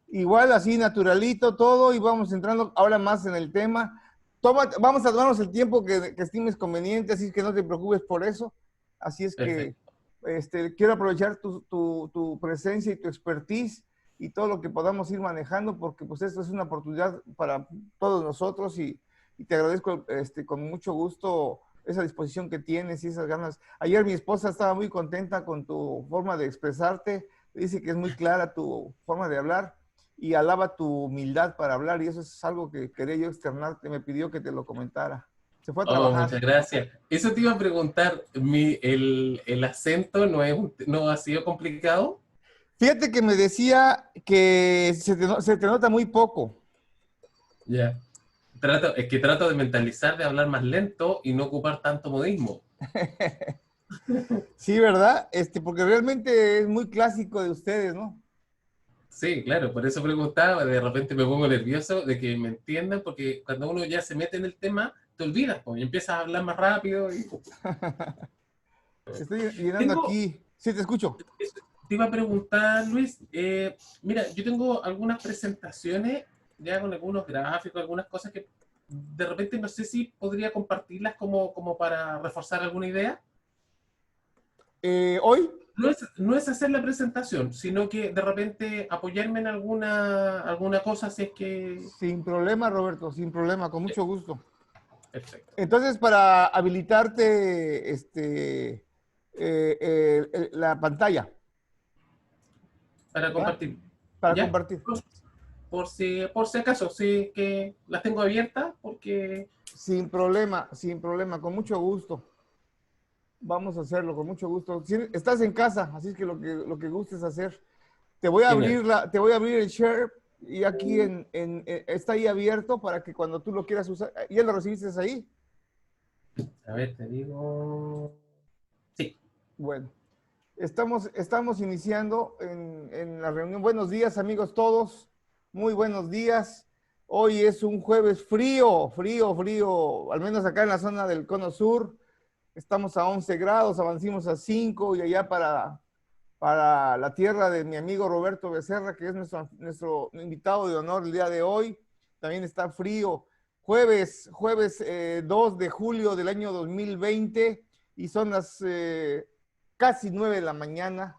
Igual así naturalito todo y vamos entrando ahora más en el tema. Vamos a tomarnos el tiempo que estimes conveniente, así es que no te preocupes por eso. Así es que Perfecto. quiero aprovechar tu presencia y tu expertise y todo lo que podamos ir manejando, porque pues esto es una oportunidad para todos nosotros y te agradezco con mucho gusto esa disposición que tienes y esas ganas. Ayer mi esposa estaba muy contenta con tu forma de expresarte, dice que es muy clara tu forma de hablar y alaba tu humildad para hablar y eso es algo que quería yo externarte, me pidió que te lo comentara. Se fue a Oh, trabajar. muchas gracias. Eso te iba a preguntar, el acento no ha sido complicado. Fíjate que me decía que se te nota muy poco. Ya. Es que trato de mentalizar, de hablar más lento y no ocupar tanto modismo. Sí, ¿verdad? Porque realmente es muy clásico de ustedes, ¿no? Sí, claro, por eso preguntaba, de repente me pongo nervioso de que me entiendan, porque cuando uno ya se mete en el tema, te olvidas, pues, y empiezas a hablar más rápido. Estoy llenando Tengo, aquí. Sí, te escucho. te iba a preguntar, Luis, mira, yo tengo algunas presentaciones ya con algunos gráficos, algunas cosas que de repente no sé si podría compartirlas como para reforzar alguna idea. Hoy, No es hacer la presentación, sino que de repente apoyarme en alguna cosa si es que... sin problema, Roberto, sin problema, con mucho gusto. Perfecto. Entonces, para habilitarte la pantalla, Para ¿verdad? compartir. Para ¿Ya? compartir. Por si acaso, sí que las tengo abiertas, porque... Sin problema, con mucho gusto. Vamos a hacerlo, con mucho gusto. Sí, estás en casa, así es que lo que gustes hacer. Genial. Te voy a abrir el share y aquí está ahí abierto para que cuando tú lo quieras usar, ¿ya lo recibiste ahí? A ver, te digo... Sí. Bueno, estamos iniciando en la reunión. Buenos días, amigos todos. Muy buenos días. Hoy es un jueves frío, frío, frío, al menos acá en la zona del Cono Sur. Estamos a 11 grados, avancimos a 5 y allá para la tierra de mi amigo Roberto Becerra, que es nuestro invitado de honor el día de hoy. También está frío. Jueves 2 de julio del año 2020 y son las casi 9 de la mañana.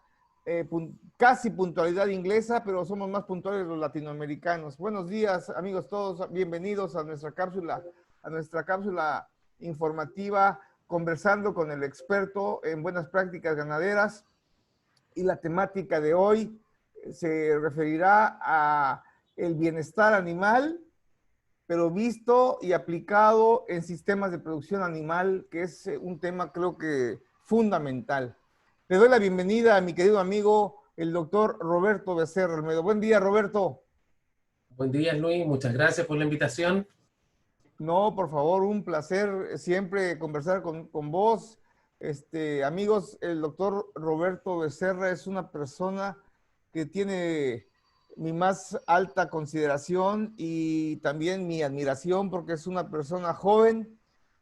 Casi puntualidad inglesa, pero somos más puntuales los latinoamericanos. Buenos días, amigos todos. Bienvenidos a nuestra cápsula informativa, conversando con el experto en buenas prácticas ganaderas y la temática de hoy se referirá a el bienestar animal, pero visto y aplicado en sistemas de producción animal, que es un tema creo que fundamental. Le doy la bienvenida a mi querido amigo, el doctor Roberto Becerra Olmedo. Buen día, Roberto. Buen día, Luis. Muchas gracias por la invitación. No, por favor, un placer siempre conversar con vos. Amigos, el doctor Roberto Becerra es una persona que tiene mi más alta consideración y también mi admiración porque es una persona joven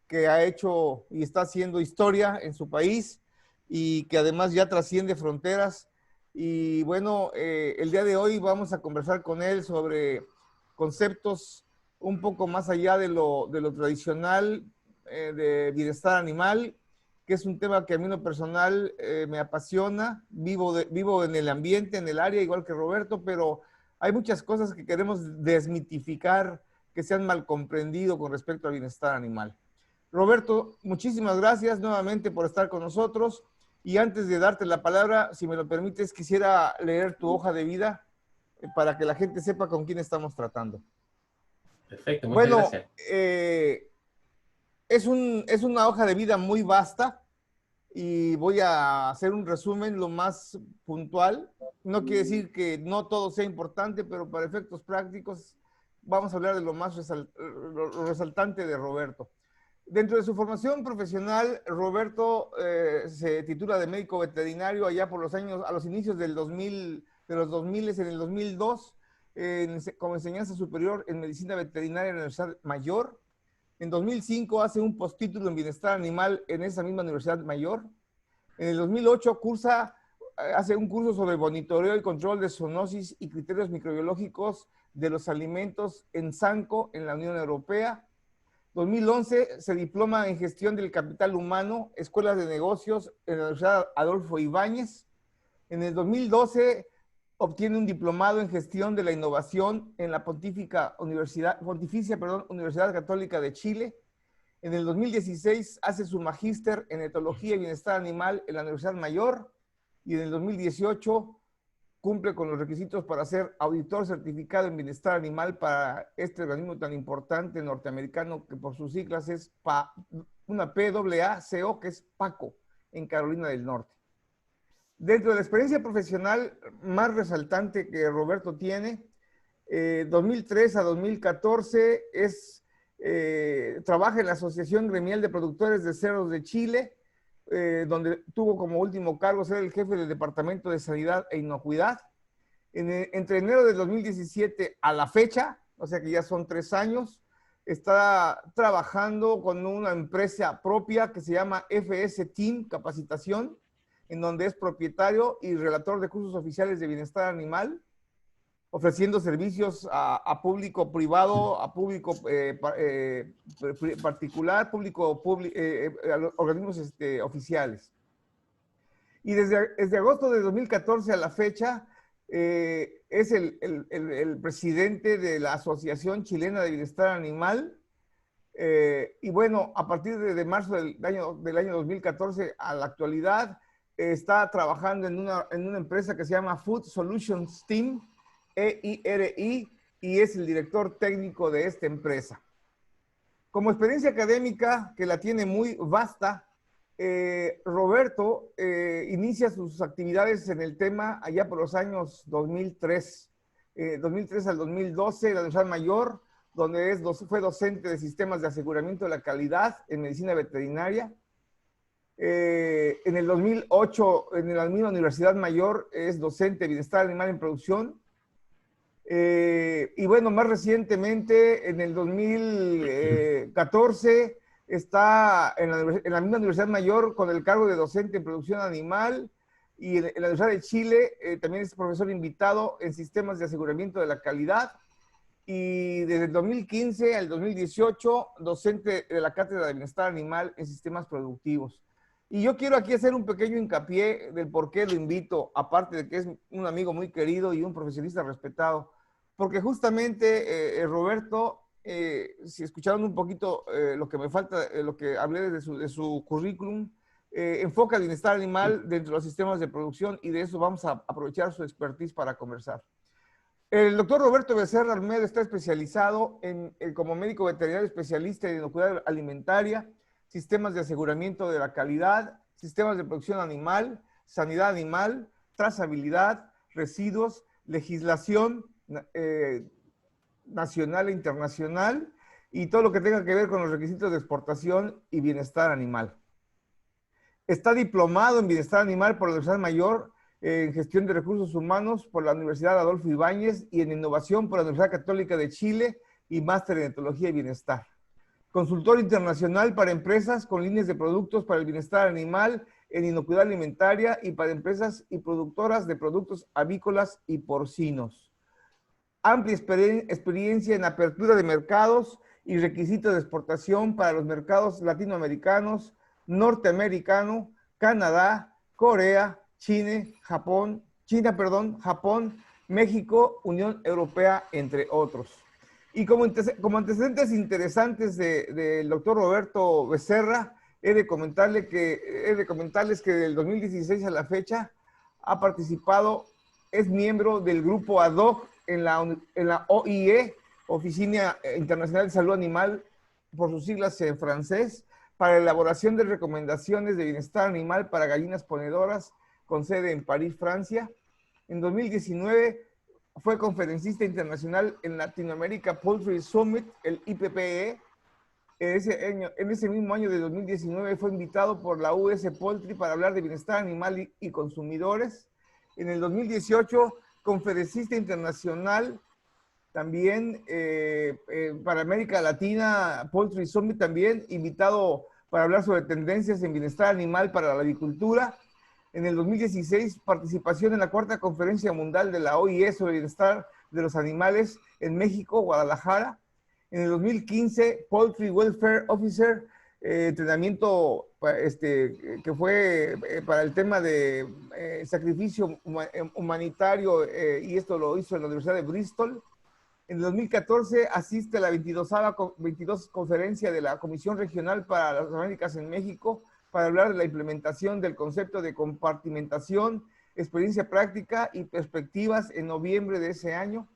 que ha hecho y está haciendo historia en su país y que además ya trasciende fronteras. Y bueno, el día de hoy vamos a conversar con él sobre conceptos un poco más allá de lo tradicional de bienestar animal, que es un tema que a mí en lo personal me apasiona. Vivo en el ambiente, en el área, igual que Roberto, pero hay muchas cosas que queremos desmitificar, que se han mal comprendido con respecto al bienestar animal. Roberto, muchísimas gracias nuevamente por estar con nosotros. Y antes de darte la palabra, si me lo permites, quisiera leer tu hoja de vida para que la gente sepa con quién estamos tratando. Perfecto, muchas Bueno, gracias. es una hoja de vida muy vasta y voy a hacer un resumen lo más puntual. No quiere decir que no todo sea importante, pero para efectos prácticos vamos a hablar de lo más lo resaltante de Roberto. Dentro de su formación profesional, Roberto se titula de médico veterinario allá por a los inicios de los 2000 en el 2002, como enseñanza superior en medicina veterinaria en la Universidad Mayor. En 2005 hace un postítulo en bienestar animal en esa misma Universidad Mayor. En el 2008 hace un curso sobre monitoreo y control de zoonosis y criterios microbiológicos de los alimentos en SANCO en la Unión Europea. 2011 se diploma en gestión del capital humano, escuelas de negocios en la Universidad Adolfo Ibáñez. En el 2012 obtiene un diplomado en gestión de la innovación en la Pontificia Universidad Católica de Chile. En el 2016 hace su magíster en etología y bienestar animal en la Universidad Mayor, y en el 2018 cumple con los requisitos para ser auditor certificado en bienestar animal para este organismo tan importante norteamericano que por sus siglas es una PAACO, que es PACO, en Carolina del Norte. Dentro de la experiencia profesional más resaltante que Roberto tiene, 2003 a 2014 trabaja en la Asociación Gremial de Productores de Cerdos de Chile, donde tuvo como último cargo ser el jefe del Departamento de Sanidad e Inocuidad. Entre enero de 2017 a la fecha, o sea que ya son 3 años, está trabajando con una empresa propia que se llama FS Team Capacitación, en donde es propietario y relator de cursos oficiales de bienestar animal, ofreciendo servicios a público privado, a público particular, a los organismos oficiales. Y desde agosto de 2014 a la fecha, es el presidente de la Asociación Chilena de Bienestar Animal. Y bueno, a partir de marzo del año 2014 a la actualidad, está trabajando en una empresa que se llama Food Solutions Team, EIRI, y es el director técnico de esta empresa. Como experiencia académica, que la tiene muy vasta, Roberto inicia sus actividades en el tema allá por los años 2003 al 2012 en la Universidad Mayor, donde fue docente de sistemas de aseguramiento de la calidad en medicina veterinaria. En el 2008, en la misma Universidad Mayor, es docente de bienestar animal en producción. Y bueno, más recientemente, en el 2014, está en la misma Universidad Mayor con el cargo de docente en producción animal, y en la Universidad de Chile también es profesor invitado en sistemas de aseguramiento de la calidad, y desde el 2015 al 2018 docente de la Cátedra de Bienestar Animal en Sistemas Productivos. Y yo quiero aquí hacer un pequeño hincapié del por qué lo invito, aparte de que es un amigo muy querido y un profesionista respetado, porque justamente Roberto, si escucharon un poquito lo que me falta, lo que hablé de su currículum, enfoca el bienestar animal dentro de los sistemas de producción, y de eso vamos a aprovechar su expertise para conversar. El doctor Roberto Becerra Almeida está especializado como médico veterinario especialista en inocuidad alimentaria, sistemas de aseguramiento de la calidad, sistemas de producción animal, sanidad animal, trazabilidad, residuos, legislación nacional e internacional, y todo lo que tenga que ver con los requisitos de exportación y bienestar animal. Está diplomado en bienestar animal por la Universidad Mayor, en gestión de recursos humanos por la Universidad Adolfo Ibáñez, y en innovación por la Universidad Católica de Chile, y máster en etología y bienestar. Consultor internacional para empresas con líneas de productos para el bienestar animal en inocuidad alimentaria, y para empresas y productoras de productos avícolas y porcinos. Amplia experiencia en apertura de mercados y requisitos de exportación para los mercados latinoamericanos, norteamericano, Canadá, Corea, Japón, México, Unión Europea, entre otros. Y como antecedentes interesantes del doctor Roberto Becerra, he de comentarles que del 2016 a la fecha ha participado, es miembro del grupo ad hoc en la OIE, Oficina Internacional de Salud Animal, por sus siglas en francés, para la elaboración de recomendaciones de bienestar animal para gallinas ponedoras, con sede en París, Francia. En 2019 fue conferencista internacional en Latinoamérica Poultry Summit, el IPPE. En ese mismo año de 2019 fue invitado por la US Poultry para hablar de bienestar animal y consumidores. En el 2018, conferencista internacional también para América Latina, Poultry Summit también, invitado para hablar sobre tendencias en bienestar animal para la avicultura. En el 2016, participación en la cuarta conferencia mundial de la OIE sobre el bienestar de los animales en México, Guadalajara. En el 2015, Poultry Welfare Officer, entrenamiento que fue para el tema de sacrificio humanitario, y esto lo hizo en la Universidad de Bristol. En el 2014 asiste a la 22 conferencia de la Comisión Regional para las Américas en México para hablar de la implementación del concepto de compartimentación, experiencia práctica y perspectivas en noviembre de ese año.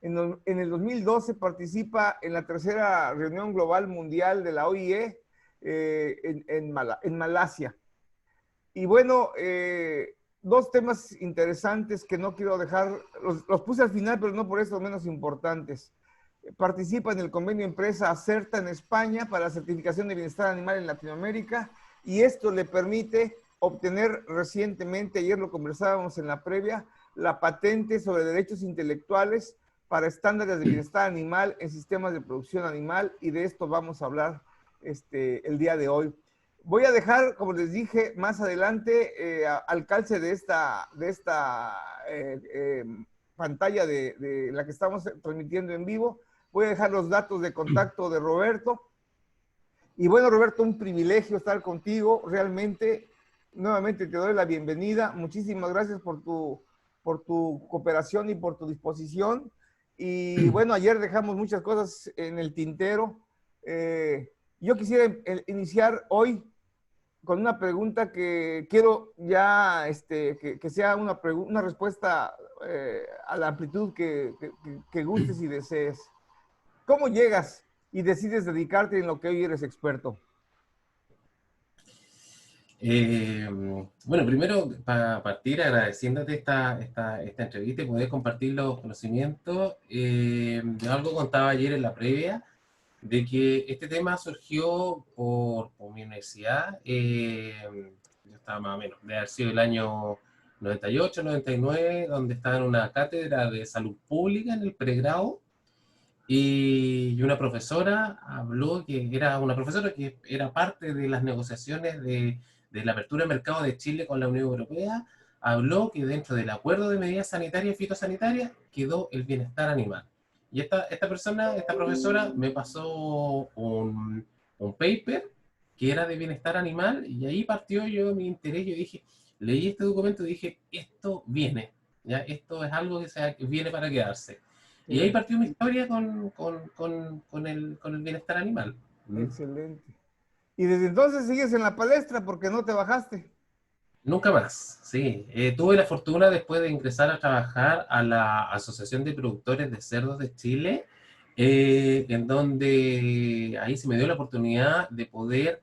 En el 2012 participa en la tercera reunión global mundial de la OIE en Malasia. Y bueno, dos temas interesantes que no quiero dejar, los puse al final, pero no por eso menos importantes. Participa en el convenio empresa Acerta en España para la certificación de bienestar animal en Latinoamérica, y esto le permite obtener recientemente, ayer lo conversábamos en la previa, la patente sobre derechos intelectuales para estándares de bienestar animal en sistemas de producción animal, y de esto vamos a hablar el día de hoy. Voy a dejar, como les dije, más adelante al calce de esta pantalla de la que estamos transmitiendo en vivo. Voy a dejar los datos de contacto de Roberto. Y bueno, Roberto, un privilegio estar contigo. Realmente, nuevamente te doy la bienvenida. Muchísimas gracias por tu cooperación y por tu disposición. Y bueno, ayer dejamos muchas cosas en el tintero. Yo quisiera iniciar hoy con una pregunta que quiero ya que sea una respuesta a la amplitud que gustes y desees. ¿Cómo llegas y decides dedicarte en lo que hoy eres experto? Bueno, primero, para partir agradeciéndote esta entrevista y poder compartir los conocimientos. Yo algo contaba ayer en la previa, de que este tema surgió por mi universidad. Yo estaba más o menos, de haber sido el año 98, 99, donde estaba en una cátedra de salud pública en el pregrado, y una profesora habló, que era una profesora que era parte de las negociaciones de la apertura del mercado de Chile con la Unión Europea. Habló que dentro del acuerdo de medidas sanitarias y fitosanitarias quedó el bienestar animal. Y esta persona, esta profesora, me pasó un paper que era de bienestar animal, y ahí partió yo mi interés. Yo dije, leí este documento y dije, esto viene, ¿ya? Esto es algo que viene para quedarse. Y ahí Sí, partió mi historia con el bienestar animal. ¿Mm? excelente. Y desde entonces sigues en la palestra porque no te bajaste. Nunca más, sí. Tuve la fortuna, después de ingresar a trabajar a la Asociación de Productores de Cerdos de Chile, en donde ahí se me dio la oportunidad de poder,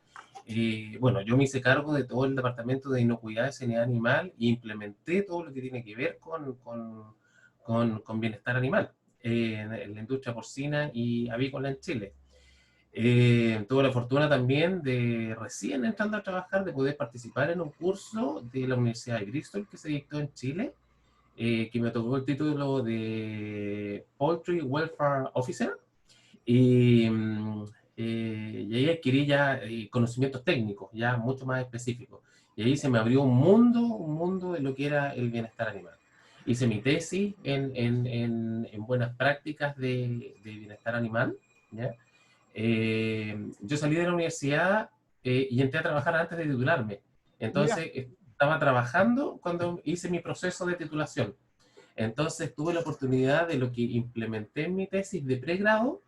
bueno, yo me hice cargo de todo el departamento de inocuidad y sanidad animal, e implementé todo lo que tiene que ver con bienestar animal en la industria porcina y avícola en Chile. Tuve la fortuna también de, recién entrando a trabajar, de poder participar en un curso de la Universidad de Bristol que se dictó en Chile, que me tocó el título de Poultry Welfare Officer, y, y ahí adquirí ya conocimientos técnicos, ya mucho más específicos. Y ahí se me abrió un mundo de lo que era el bienestar animal. Hice mi tesis en buenas prácticas de bienestar animal, ¿ya? Yo salí de la universidad y entré a trabajar antes de titularme. Mira, Entonces, estaba trabajando cuando hice mi proceso de titulación. Entonces, tuve la oportunidad de lo que implementé en mi tesis de pregrado.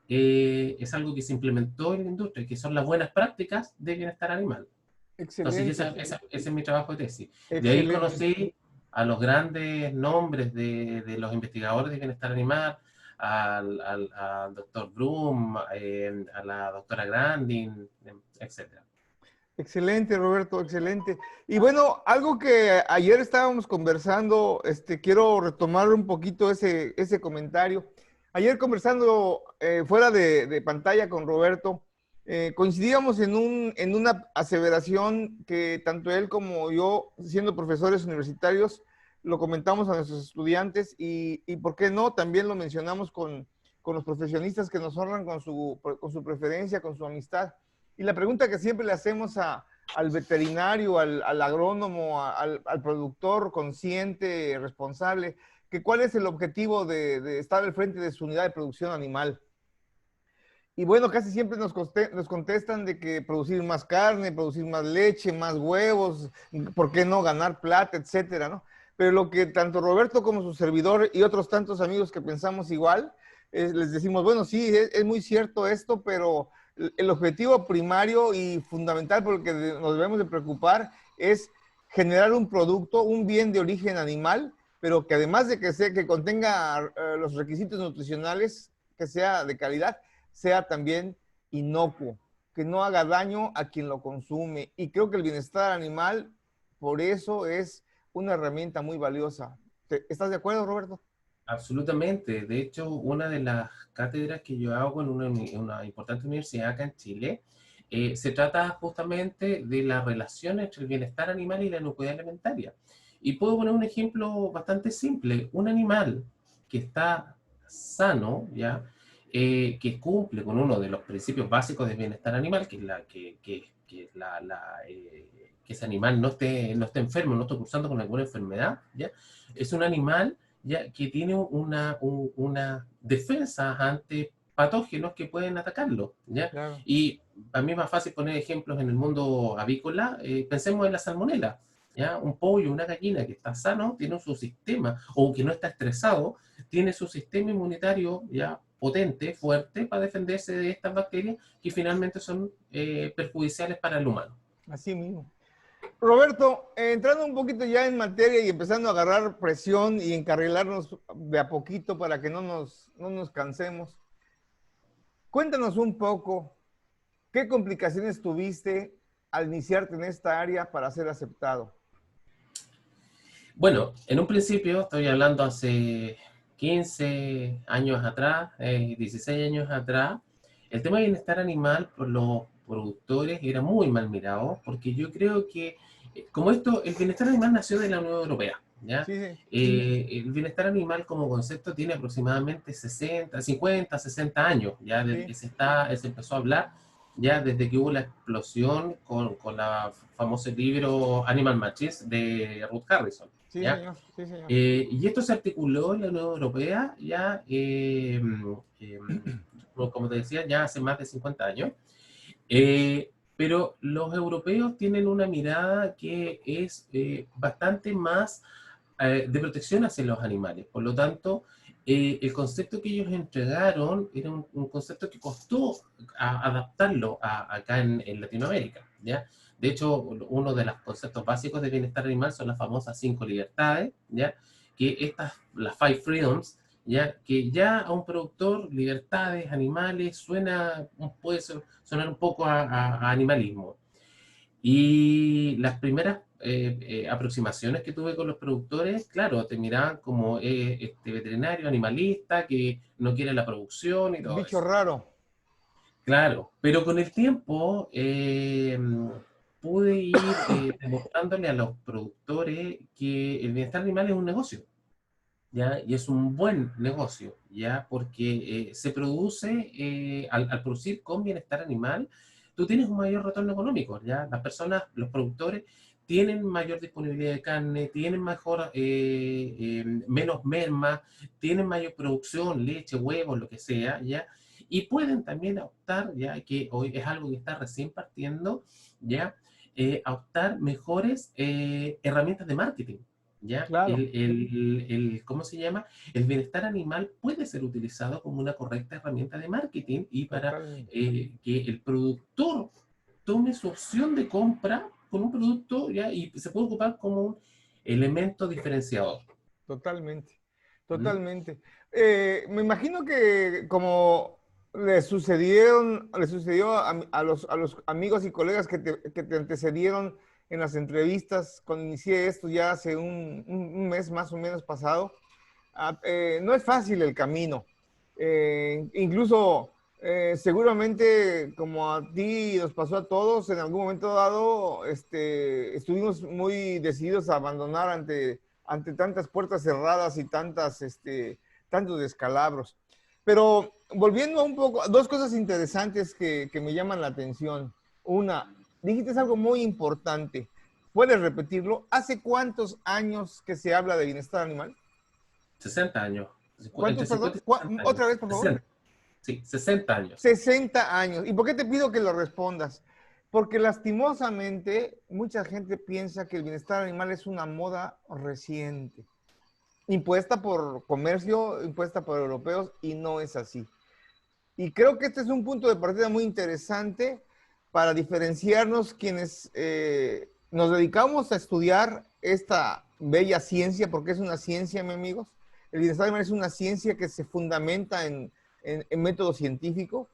Es algo que se implementó en la industria, que son las buenas prácticas de bienestar animal. Entonces, excelente, ese es mi trabajo de tesis. De ahí excelente. conocí a los grandes nombres de los investigadores de bienestar animal, al doctor Bloom, a la doctora Grandin, etc. Excelente, Roberto, excelente. Y bueno, algo que ayer estábamos conversando, quiero retomar un poquito ese comentario. Ayer conversando fuera de pantalla con Roberto, coincidíamos en una aseveración que tanto él como yo, siendo profesores universitarios, lo comentamos a nuestros estudiantes, y ¿por qué no? También lo mencionamos con los profesionistas que nos honran con su preferencia, con su amistad. Y la pregunta que siempre le hacemos al veterinario, al agrónomo, al productor consciente, responsable, que cuál es el objetivo de estar al frente de su unidad de producción animal. Y bueno, casi siempre nos contestan de que producir más carne, producir más leche, más huevos, ¿por qué no ganar plata, etcétera, ¿no? Pero lo que tanto Roberto como su servidor y otros tantos amigos que pensamos igual, les decimos, bueno, sí, es muy cierto esto, pero el objetivo primario y fundamental por el que nos debemos de preocupar es generar un producto, un bien de origen animal, pero que además de que contenga los requisitos nutricionales, que sea de calidad, sea también inocuo, que no haga daño a quien lo consume. Y creo que el bienestar animal, por eso es una herramienta muy valiosa. ¿Estás de acuerdo, Roberto? Absolutamente. De hecho, una de las cátedras que yo hago en una importante universidad acá en Chile, se trata justamente de la relación entre el bienestar animal y la inocuidad alimentaria. Y puedo poner un ejemplo bastante simple. Un animal que está sano, ¿ya? Que cumple con uno de los principios básicos del bienestar animal, que es que ese animal no esté enfermo, no esté cursando con alguna enfermedad, ¿ya? Es un animal ya que tiene una defensa ante patógenos que pueden atacarlo, ¿ya? Claro. Y a mí es más fácil poner ejemplos en el mundo avícola, pensemos en la salmonela, ¿ya? Un pollo, una gallina que está sano, tiene su sistema, o que no está estresado, tiene su sistema inmunitario ya potente, fuerte, para defenderse de estas bacterias que finalmente son perjudiciales para el humano. Así mismo. Roberto, entrando un poquito ya en materia y empezando a agarrar presión y encarrilarnos de a poquito para que no nos cansemos, cuéntanos un poco qué complicaciones tuviste al iniciarte en esta área para ser aceptado. Bueno, en un principio, estoy hablando hace 15 años atrás, 16 años atrás, el tema de bienestar animal por los productores era muy mal mirado, porque yo creo que, como esto, el bienestar animal nació de la Unión Europea, ¿ya? Sí, sí, El bienestar animal como concepto tiene aproximadamente 60, 50, 60 años, ya desde sí, que se empezó a hablar, ya desde que hubo la explosión con la famoso libro Animal Machines de Ruth Harrison, sí, ¿ya? señor, sí, señor. Y esto se articuló en la Unión Europea ya, eh, como te decía, ya hace más de 50 años. Pero los europeos tienen una mirada que es bastante más de protección hacia los animales. Por lo tanto, el concepto que ellos entregaron era un concepto que costó adaptarlo acá en Latinoamérica, ¿ya? De hecho, uno de los conceptos básicos de bienestar animal son las famosas 5 libertades, ¿ya? Que estas, las five freedoms, ¿ya? Que ya a un productor, libertades, animales, puede sonar un poco a animalismo. Y las primeras aproximaciones que tuve con los productores, claro, te miraban como este veterinario animalista que no quiere la producción y todo Bicho eso. raro. Claro, pero con el tiempo pude ir demostrándole a los productores que el bienestar animal es un negocio, ¿ya? Y es un buen negocio, ¿ya? Porque se produce, al producir con bienestar animal, tú tienes un mayor retorno económico, ¿ya? Las personas, los productores, tienen mayor disponibilidad de carne, tienen menos merma, tienen mayor producción, leche, huevos, lo que sea, ¿ya? Y pueden también optar, ya que hoy es algo que está recién partiendo, ¿ya? A optar mejores herramientas de marketing. ¿Ya? Claro, ¿Cómo se llama? El bienestar animal puede ser utilizado como una correcta herramienta de marketing y para totalmente, que el productor tome su opción de compra con un producto, ¿ya? Y se puede ocupar como un elemento diferenciador. totalmente, ¿Mm? totalmente. Me imagino que como le sucedió a los amigos y colegas que te antecedieron en las entrevistas cuando inicié esto ya hace un mes más o menos pasado, no es fácil el camino. Incluso seguramente como a ti nos pasó a todos, en algún momento dado estuvimos muy decididos a abandonar ante tantas puertas cerradas y tantos descalabros. Pero volviendo un poco, dos cosas interesantes que me llaman la atención. Una, dijiste algo muy importante. ¿Puedes repetirlo? ¿Hace cuántos años que se habla de bienestar animal? 60 años. ¿Cuántos, Entre 50 perdón? y 60 años. Otra vez, por favor. 60. Sí, 60 años. 60 años. ¿Y por qué te pido que lo respondas? Porque lastimosamente mucha gente piensa que el bienestar animal es una moda reciente, impuesta por comercio, impuesta por europeos, y no es así. Y creo que este es un punto de partida muy interesante para diferenciarnos quienes nos dedicamos a estudiar esta bella ciencia, porque es una ciencia, mis amigos. El bienestar animal es una ciencia que se fundamenta en método científico,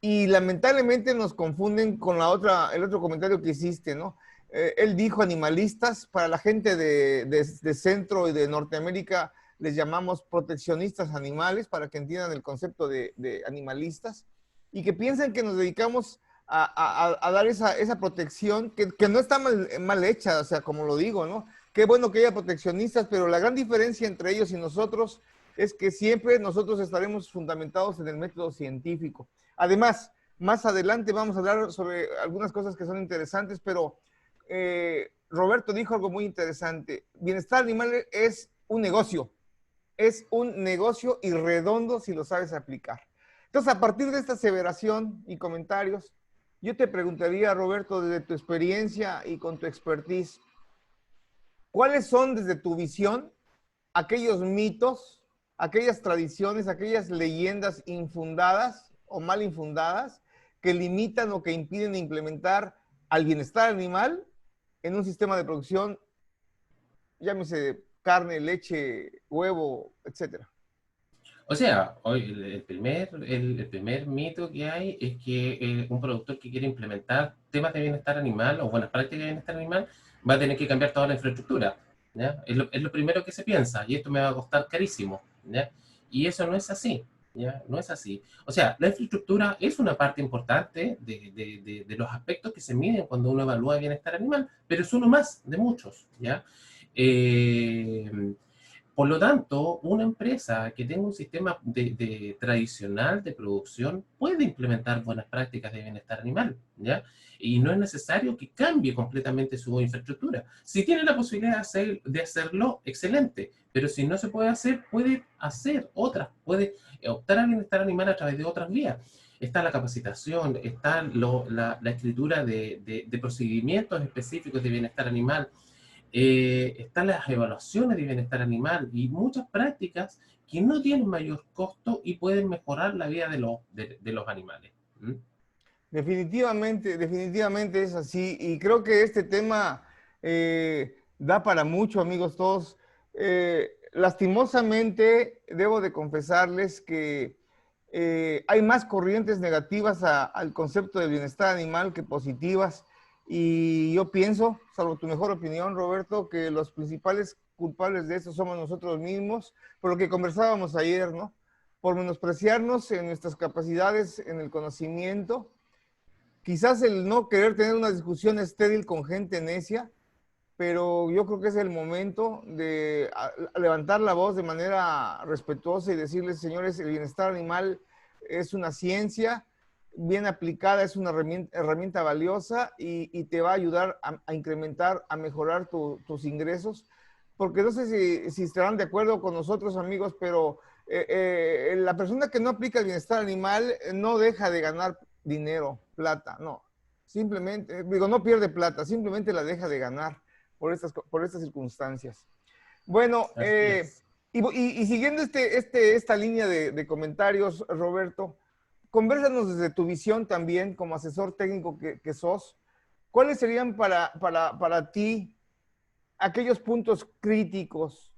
y lamentablemente nos confunden con el otro comentario que hiciste, ¿no? Él dijo animalistas. Para la gente de Centro y de Norteamérica les llamamos proteccionistas animales, para que entiendan el concepto de animalistas, y que piensan que nos dedicamos a dar esa protección, que no está mal hecha, o sea, como lo digo, ¿no? Qué bueno que haya proteccionistas, pero la gran diferencia entre ellos y nosotros es que siempre nosotros estaremos fundamentados en el método científico. Además, más adelante vamos a hablar sobre algunas cosas que son interesantes, pero Roberto dijo algo muy interesante. Bienestar animal es un negocio y redondo si lo sabes aplicar. Entonces, a partir de esta aseveración y comentarios, yo te preguntaría, Roberto, desde tu experiencia y con tu expertise, ¿cuáles son desde tu visión aquellos mitos, aquellas tradiciones, aquellas leyendas infundadas o mal infundadas que limitan o que impiden implementar al bienestar animal en un sistema de producción, llámese carne, leche, huevo, etcétera? O sea, hoy el primer mito que hay es que un productor que quiere implementar temas de bienestar animal o buenas prácticas de bienestar animal va a tener que cambiar toda la infraestructura. ¿Ya? Es lo primero que se piensa, y esto me va a costar carísimo. ¿Ya? Y eso no es así. ¿Ya? No es así. O sea, la infraestructura es una parte importante de los aspectos que se miden cuando uno evalúa bienestar animal, pero es uno más de muchos. ¿Ya? Eh, por lo tanto, una empresa que tenga un sistema tradicional de producción puede implementar buenas prácticas de bienestar animal, ¿ya? Y no es necesario que cambie completamente su infraestructura. Si tiene la posibilidad de hacerlo, excelente. Pero si no se puede hacer, puede hacer otras, puede optar al bienestar animal a través de otras vías. Está la capacitación, está la escritura de procedimientos específicos de bienestar animal, están las evaluaciones de bienestar animal y muchas prácticas que no tienen mayor costo y pueden mejorar la vida de los animales. ¿Mm? Definitivamente, definitivamente es así. Y creo que este tema da para mucho, amigos todos. Lastimosamente, debo de confesarles que hay más corrientes negativas al concepto de bienestar animal que positivas. Y yo pienso, salvo tu mejor opinión, Roberto, que los principales culpables de eso somos nosotros mismos, por lo que conversábamos ayer, ¿no? Por menospreciarnos en nuestras capacidades, en el conocimiento. Quizás el no querer tener una discusión estéril con gente necia, pero yo creo que es el momento de levantar la voz de manera respetuosa y decirles, señores, el bienestar animal es una ciencia bien aplicada, es una herramienta valiosa, y te va a ayudar a incrementar, a mejorar tus ingresos. Porque no sé si estarán de acuerdo con nosotros, amigos, pero la persona que no aplica el bienestar animal no deja de ganar dinero, plata, no. Simplemente, digo, no pierde plata, simplemente la deja de ganar por estas circunstancias. Bueno, Así es. y siguiendo esta línea de comentarios, Roberto, convérsanos desde tu visión también como asesor técnico que sos. ¿Cuáles serían para ti aquellos puntos críticos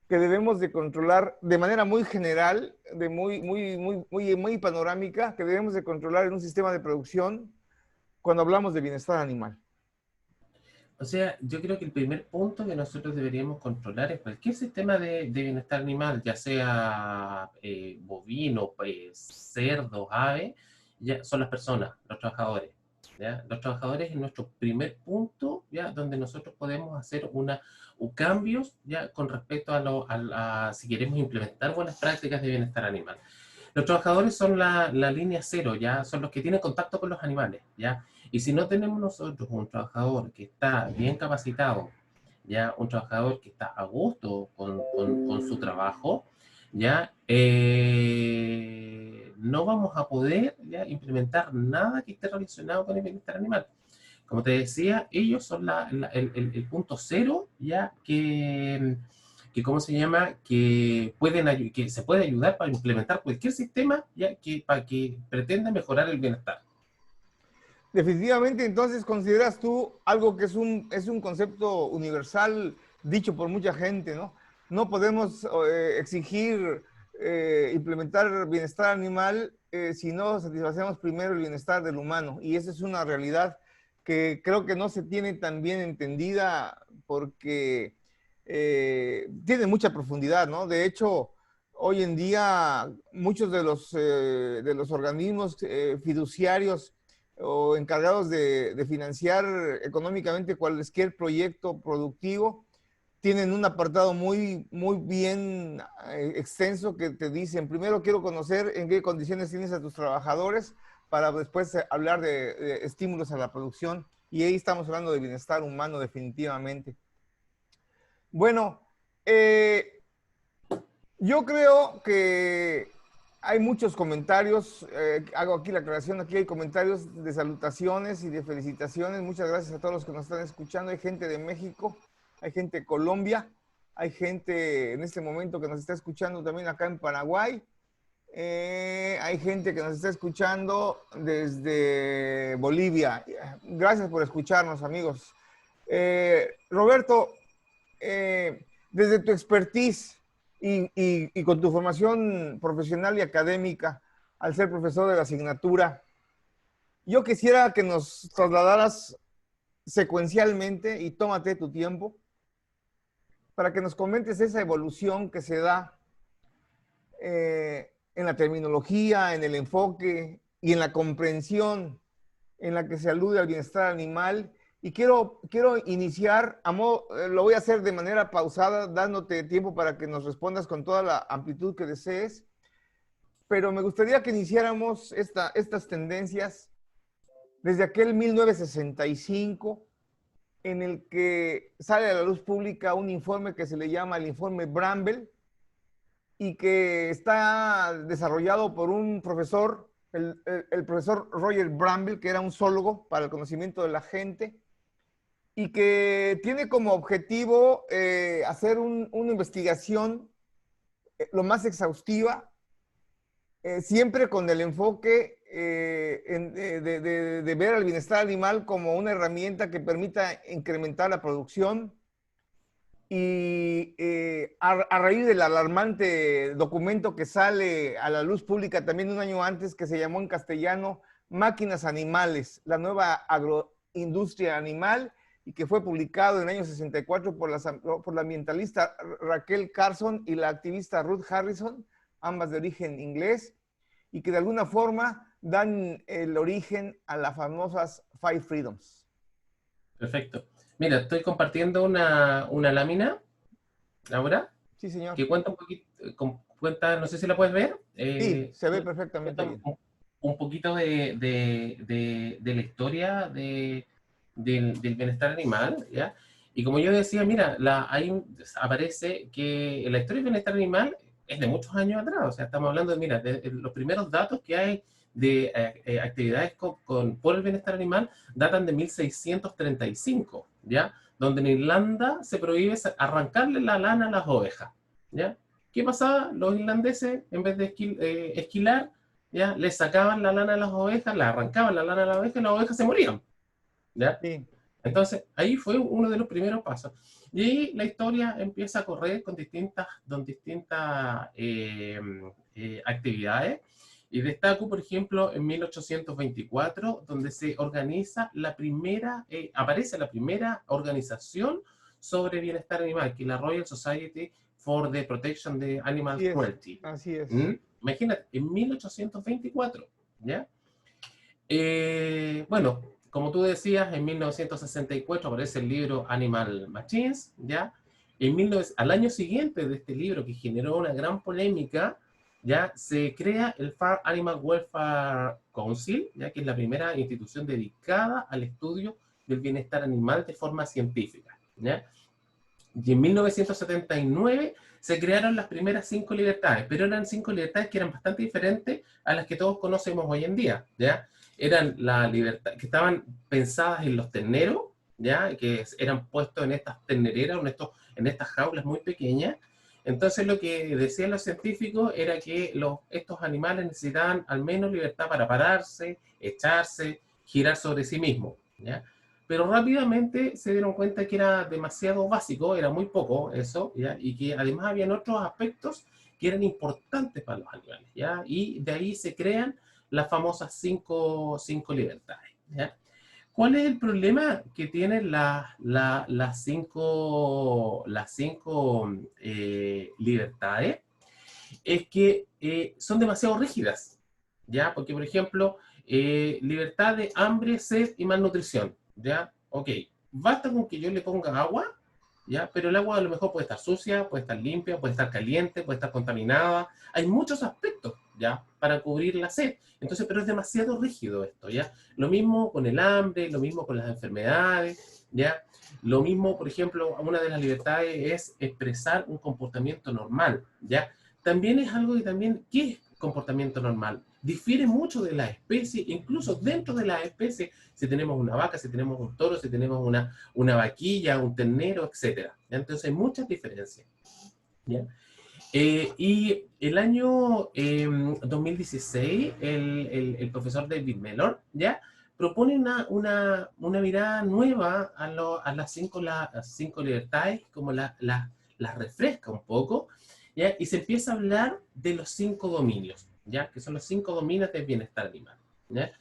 que debemos de controlar de manera muy general, de muy panorámica, que debemos de controlar en un sistema de producción cuando hablamos de bienestar animal? O sea, yo creo que el primer punto que nosotros deberíamos controlar es cualquier sistema de bienestar animal, ya sea bovino, cerdo, ave, ya, son las personas, los trabajadores. ¿Ya? Los trabajadores es nuestro primer punto, ¿ya? Donde nosotros podemos hacer cambios, ¿ya? Con respecto si queremos implementar buenas prácticas de bienestar animal. Los trabajadores son la línea cero, ¿ya? Son los que tienen contacto con los animales, ¿ya? Y si no tenemos nosotros un trabajador que está bien capacitado, ya un trabajador que está a gusto con su trabajo, ya no vamos a poder ya implementar nada que esté relacionado con el bienestar animal. Como te decía, ellos son el punto cero, ya que ¿cómo se llama? Que se puede ayudar para implementar cualquier sistema, ya que para que pretenda mejorar el bienestar. Definitivamente, entonces, consideras tú algo que es un concepto universal dicho por mucha gente, ¿no? No podemos exigir implementar bienestar animal si no satisfacemos primero el bienestar del humano. Y esa es una realidad que creo que no se tiene tan bien entendida porque tiene mucha profundidad, ¿no? De hecho, hoy en día muchos de los organismos fiduciarios o encargados de financiar económicamente cualquier proyecto productivo, tienen un apartado muy bien extenso que te dicen, primero quiero conocer en qué condiciones tienes a tus trabajadores para después hablar de estímulos a la producción. Y ahí estamos hablando de bienestar humano definitivamente. Bueno, yo creo que hay muchos comentarios, hago aquí la aclaración, aquí hay comentarios de salutaciones y de felicitaciones. Muchas gracias a todos los que nos están escuchando. Hay gente de México, hay gente de Colombia, hay gente en este momento que nos está escuchando también acá en Paraguay. Hay gente que nos está escuchando desde Bolivia. Gracias por escucharnos, amigos. Roberto, desde tu expertise y con tu formación profesional y académica, al ser profesor de la asignatura, yo quisiera que nos trasladaras secuencialmente, y tómate tu tiempo, para que nos comentes esa evolución que se da en la terminología, en el enfoque y en la comprensión en la que se alude al bienestar animal. Y quiero iniciar, lo voy a hacer de manera pausada, dándote tiempo para que nos respondas con toda la amplitud que desees, pero me gustaría que iniciáramos estas tendencias desde aquel 1965, en el que sale a la luz pública un informe que se le llama el informe Bramble, y que está desarrollado por un profesor, el profesor Roger Bramble, que era un zoólogo para el conocimiento de la gente, y que tiene como objetivo hacer una investigación lo más exhaustiva, siempre con el enfoque de ver al bienestar animal como una herramienta que permita incrementar la producción. Y a raíz del alarmante documento que sale a la luz pública también un año antes, que se llamó en castellano Máquinas Animales, la nueva agroindustria animal, y que fue publicado en el año 64 por la ambientalista Raquel Carson y la activista Ruth Harrison, ambas de origen inglés, y que de alguna forma dan el origen a las famosas Five Freedoms. Perfecto. Mira, estoy compartiendo una lámina, Laura, Sí, señor. que cuenta un poquito, no sé si la puedes ver. Sí, se ve perfectamente bien. Un poquito de la historia del bienestar animal, ¿ya? Y como yo decía, mira, ahí aparece que la historia del bienestar animal es de muchos años atrás, o sea, estamos hablando de, mira, de los primeros datos que hay de actividades por el bienestar animal datan de 1635, ¿ya? Donde en Irlanda se prohíbe arrancarle la lana a las ovejas, ¿ya? ¿Qué pasaba? Los irlandeses, en vez de esquilar, ¿ya? Les sacaban la lana a las ovejas, le arrancaban la lana a las ovejas y las ovejas se morían, ¿ya? Sí. Entonces, ahí fue uno de los primeros pasos. Y ahí la historia empieza a correr con distintas actividades. Y destaco, por ejemplo, en 1824, donde se organiza aparece la primera organización sobre bienestar animal, que es la Royal Society for the Protection of Animal Cruelty. Así es. Imagínate, en 1824, ¿ya? Bueno, como tú decías, en 1964 aparece el libro Animal Machines, ¿ya? Al año siguiente de este libro, que generó una gran polémica, ya se crea el Farm Animal Welfare Council, ya que es la primera institución dedicada al estudio del bienestar animal de forma científica, ¿ya? Y en 1979 se crearon las primeras 5 libertades, pero eran 5 libertades que eran bastante diferentes a las que todos conocemos hoy en día, ¿ya? Eran la libertad, que estaban pensadas en los terneros, ¿ya? Que eran puestos en estas ternereras, en estas jaulas muy pequeñas. Entonces lo que decían los científicos era que estos animales necesitaban al menos libertad para pararse, echarse, girar sobre sí mismos, ¿ya? Pero rápidamente se dieron cuenta que era demasiado básico, era muy poco eso, ¿ya? Y que además habían otros aspectos que eran importantes para los animales, ¿ya? Y de ahí se crean las famosas cinco libertades, ¿ya? ¿Cuál es el problema que tienen las cinco libertades? Es que son demasiado rígidas, ¿ya? Porque, por ejemplo, libertad de hambre, sed y malnutrición, ¿ya? Ok, basta con que yo le ponga agua, ¿ya? Pero el agua a lo mejor puede estar sucia, puede estar limpia, puede estar caliente, puede estar contaminada. Hay muchos aspectos, ¿ya? Para cubrir la sed. Entonces, pero es demasiado rígido esto, ¿ya? Lo mismo con el hambre, lo mismo con las enfermedades, ¿ya? Lo mismo, por ejemplo, una de las libertades es expresar un comportamiento normal, ¿ya? También es algo que también, ¿qué es comportamiento normal? Difiere mucho de la especie, incluso dentro de la especie, si tenemos una vaca, si tenemos un toro, si tenemos una vaquilla, un ternero, etc. Entonces hay muchas diferencias, ¿ya? Y el año 2016, el profesor David Mellor, ¿ya? Propone una mirada nueva a las cinco libertades, como las refresca un poco, ¿ya? Y se empieza a hablar de los 5 dominios, ¿ya? Que son los 5 dominios del bienestar animal, ¿ya?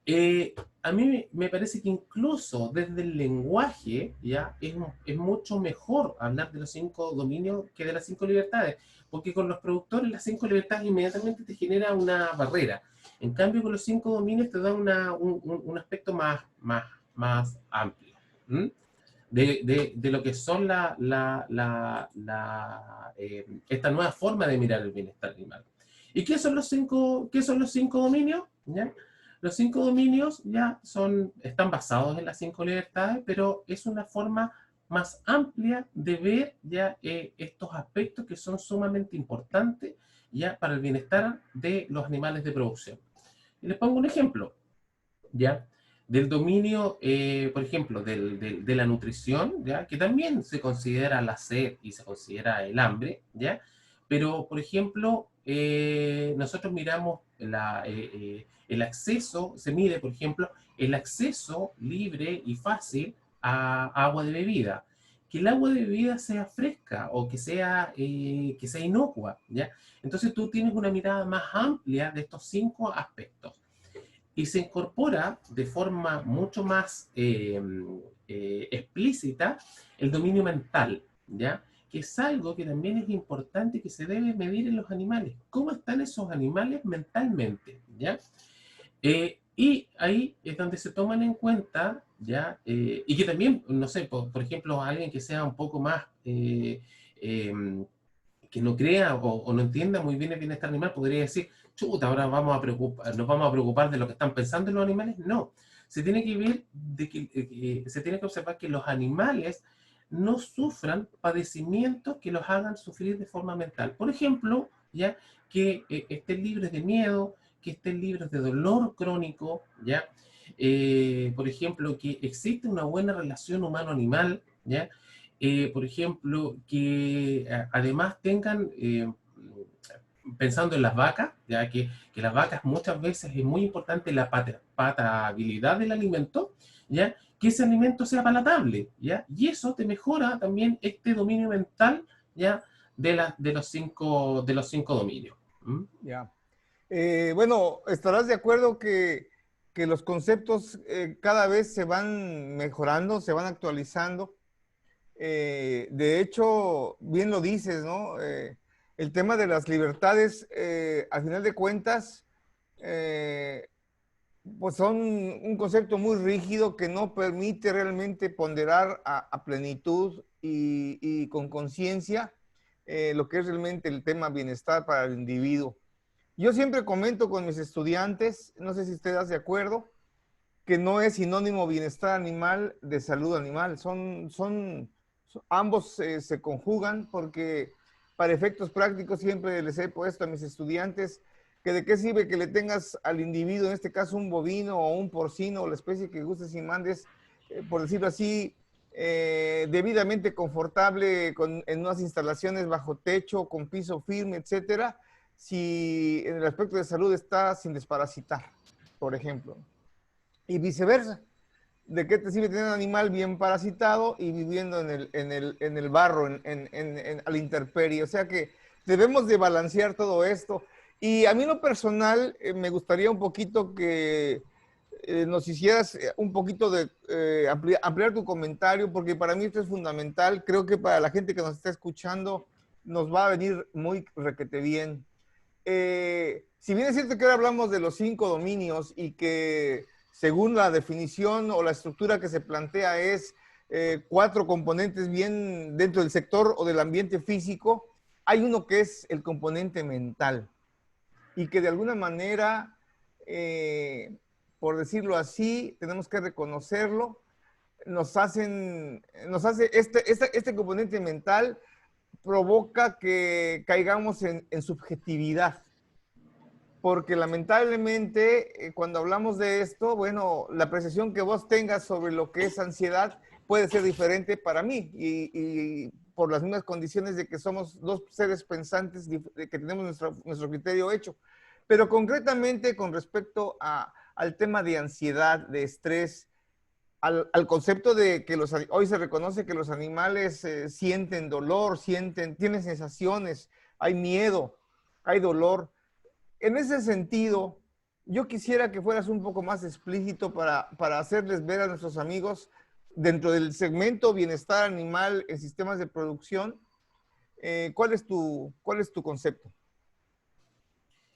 Eh, a mí me parece que incluso desde el lenguaje ya es mucho mejor hablar de los 5 dominios que de las 5 libertades, porque con los productores las 5 libertades inmediatamente te genera una barrera. En cambio, con los 5 dominios te da un aspecto más amplio. ¿Mm? De lo que son esta nueva forma de mirar el bienestar animal. ¿Y qué son los cinco dominios? ¿Ya? Los 5 dominios están basados en las 5 libertades, pero es una forma más amplia de ver estos aspectos que son sumamente importantes ya para el bienestar de los animales de producción. Y les pongo un ejemplo. ¿Ya? Del dominio, por ejemplo, de la nutrición, ¿ya? Que también se considera la sed y se considera el hambre, ¿ya? Pero, por ejemplo, nosotros miramos el acceso, se mide, por ejemplo, el acceso libre y fácil a agua de bebida. Que el agua de bebida sea fresca o que sea inocua, ¿ya? Entonces tú tienes una mirada más amplia de estos 5 aspectos y se incorpora de forma mucho más explícita el dominio mental, ¿ya? Que es algo que también es importante que se debe medir en los animales. ¿Cómo están esos animales mentalmente? ¿Ya? Y ahí es donde se toman en cuenta, ¿ya? Y que también, no sé, por ejemplo, alguien que sea un poco más eh, que no crea o no entienda muy bien el bienestar animal, podría decir, chuta, ahora nos vamos a preocupar de lo que están pensando los animales. No, se tiene que ver se tiene que observar que los animales no sufran padecimientos que los hagan sufrir de forma mental. Por ejemplo, ya que estén libres de miedo, que estén libres de dolor crónico, ya. Por ejemplo, que existe una buena relación humano-animal, ya. Por ejemplo, que además tengan, pensando en las vacas, ya que las vacas muchas veces es muy importante la patabilidad del alimento, ya que ese alimento sea palatable, ya, y eso te mejora también este dominio mental, ya, de los cinco dominios. ¿Mm? Ya. Bueno, estarás de acuerdo que los conceptos cada vez se van mejorando, se van actualizando. De hecho, bien lo dices, ¿no? El tema de las libertades, al final de cuentas, eh, pues son un concepto muy rígido que no permite realmente ponderar a plenitud y con conciencia lo que es realmente el tema bienestar para el individuo. Yo siempre comento con mis estudiantes, no sé si usted está de acuerdo, que no es sinónimo bienestar animal de salud animal. Ambos se conjugan porque para efectos prácticos siempre les he puesto a mis estudiantes que de qué sirve que le tengas al individuo, en este caso un bovino o un porcino o la especie que gustes y mandes, por decirlo así, debidamente confortable en unas instalaciones bajo techo, con piso firme, etcétera, si en el aspecto de salud está sin desparasitar, por ejemplo. Y viceversa. ¿De qué te sirve tener un animal bien parasitado y viviendo en el barro, a la intemperie? O sea que debemos de balancear todo esto. Y a mí en lo personal me gustaría un poquito que nos hicieras un poquito de ampliar tu comentario, porque para mí esto es fundamental. Creo que para la gente que nos está escuchando nos va a venir muy requete bien. Si bien es cierto que ahora hablamos de los 5 dominios y que según la definición o la estructura que se plantea es 4 componentes bien dentro del sector o del ambiente físico, hay uno que es el componente mental y que de alguna manera, por decirlo así, tenemos que reconocerlo, nos hace este componente mental provoca que caigamos en subjetividad porque lamentablemente cuando hablamos de esto, bueno, la apreciación que vos tengas sobre lo que es ansiedad puede ser diferente para mí y por las mismas condiciones de que somos dos seres pensantes de que tenemos nuestro criterio hecho. Pero concretamente con respecto al tema de ansiedad, de estrés, al concepto de que hoy se reconoce que los animales sienten dolor, tienen sensaciones, hay miedo, hay dolor. En ese sentido, yo quisiera que fueras un poco más explícito para hacerles ver a nuestros amigos dentro del segmento bienestar animal en sistemas de producción, cuál es tu concepto?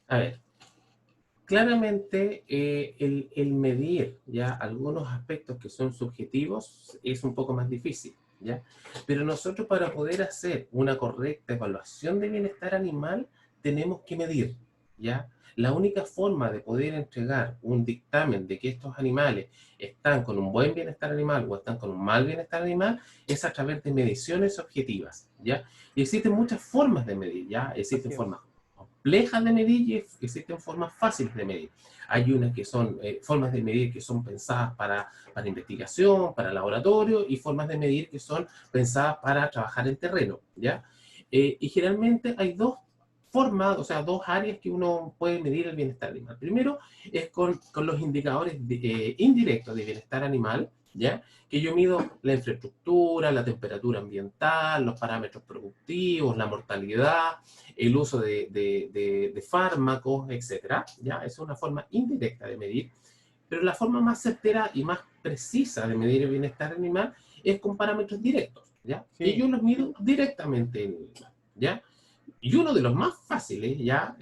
A ver, claramente el medir ya algunos aspectos que son subjetivos es un poco más difícil, ¿ya? Pero nosotros para poder hacer una correcta evaluación de bienestar animal tenemos que medir, ¿ya? La única forma de poder entregar un dictamen de que estos animales están con un buen bienestar animal o están con un mal bienestar animal es a través de mediciones objetivas, ¿ya? Y existen muchas formas de medir, ¿ya? Existen Así formas es. complejas de medir y existen formas fáciles de medir. Hay unas que son formas de medir que son pensadas para investigación, para laboratorio, y formas de medir que son pensadas para trabajar en terreno, ¿ya? Y generalmente hay dos formas, o sea, dos áreas que uno puede medir el bienestar animal. Primero es con los indicadores indirectos de bienestar animal, ¿ya? Que yo mido la infraestructura, la temperatura ambiental, los parámetros productivos, la mortalidad, el uso de fármacos, etcétera, ¿ya? Es una forma indirecta de medir, pero la forma más certera y más precisa de medir el bienestar animal es con parámetros directos, ¿ya? Y Sí, yo los mido directamente en el animal, ¿ya? Y uno de los más fáciles, ¿ya?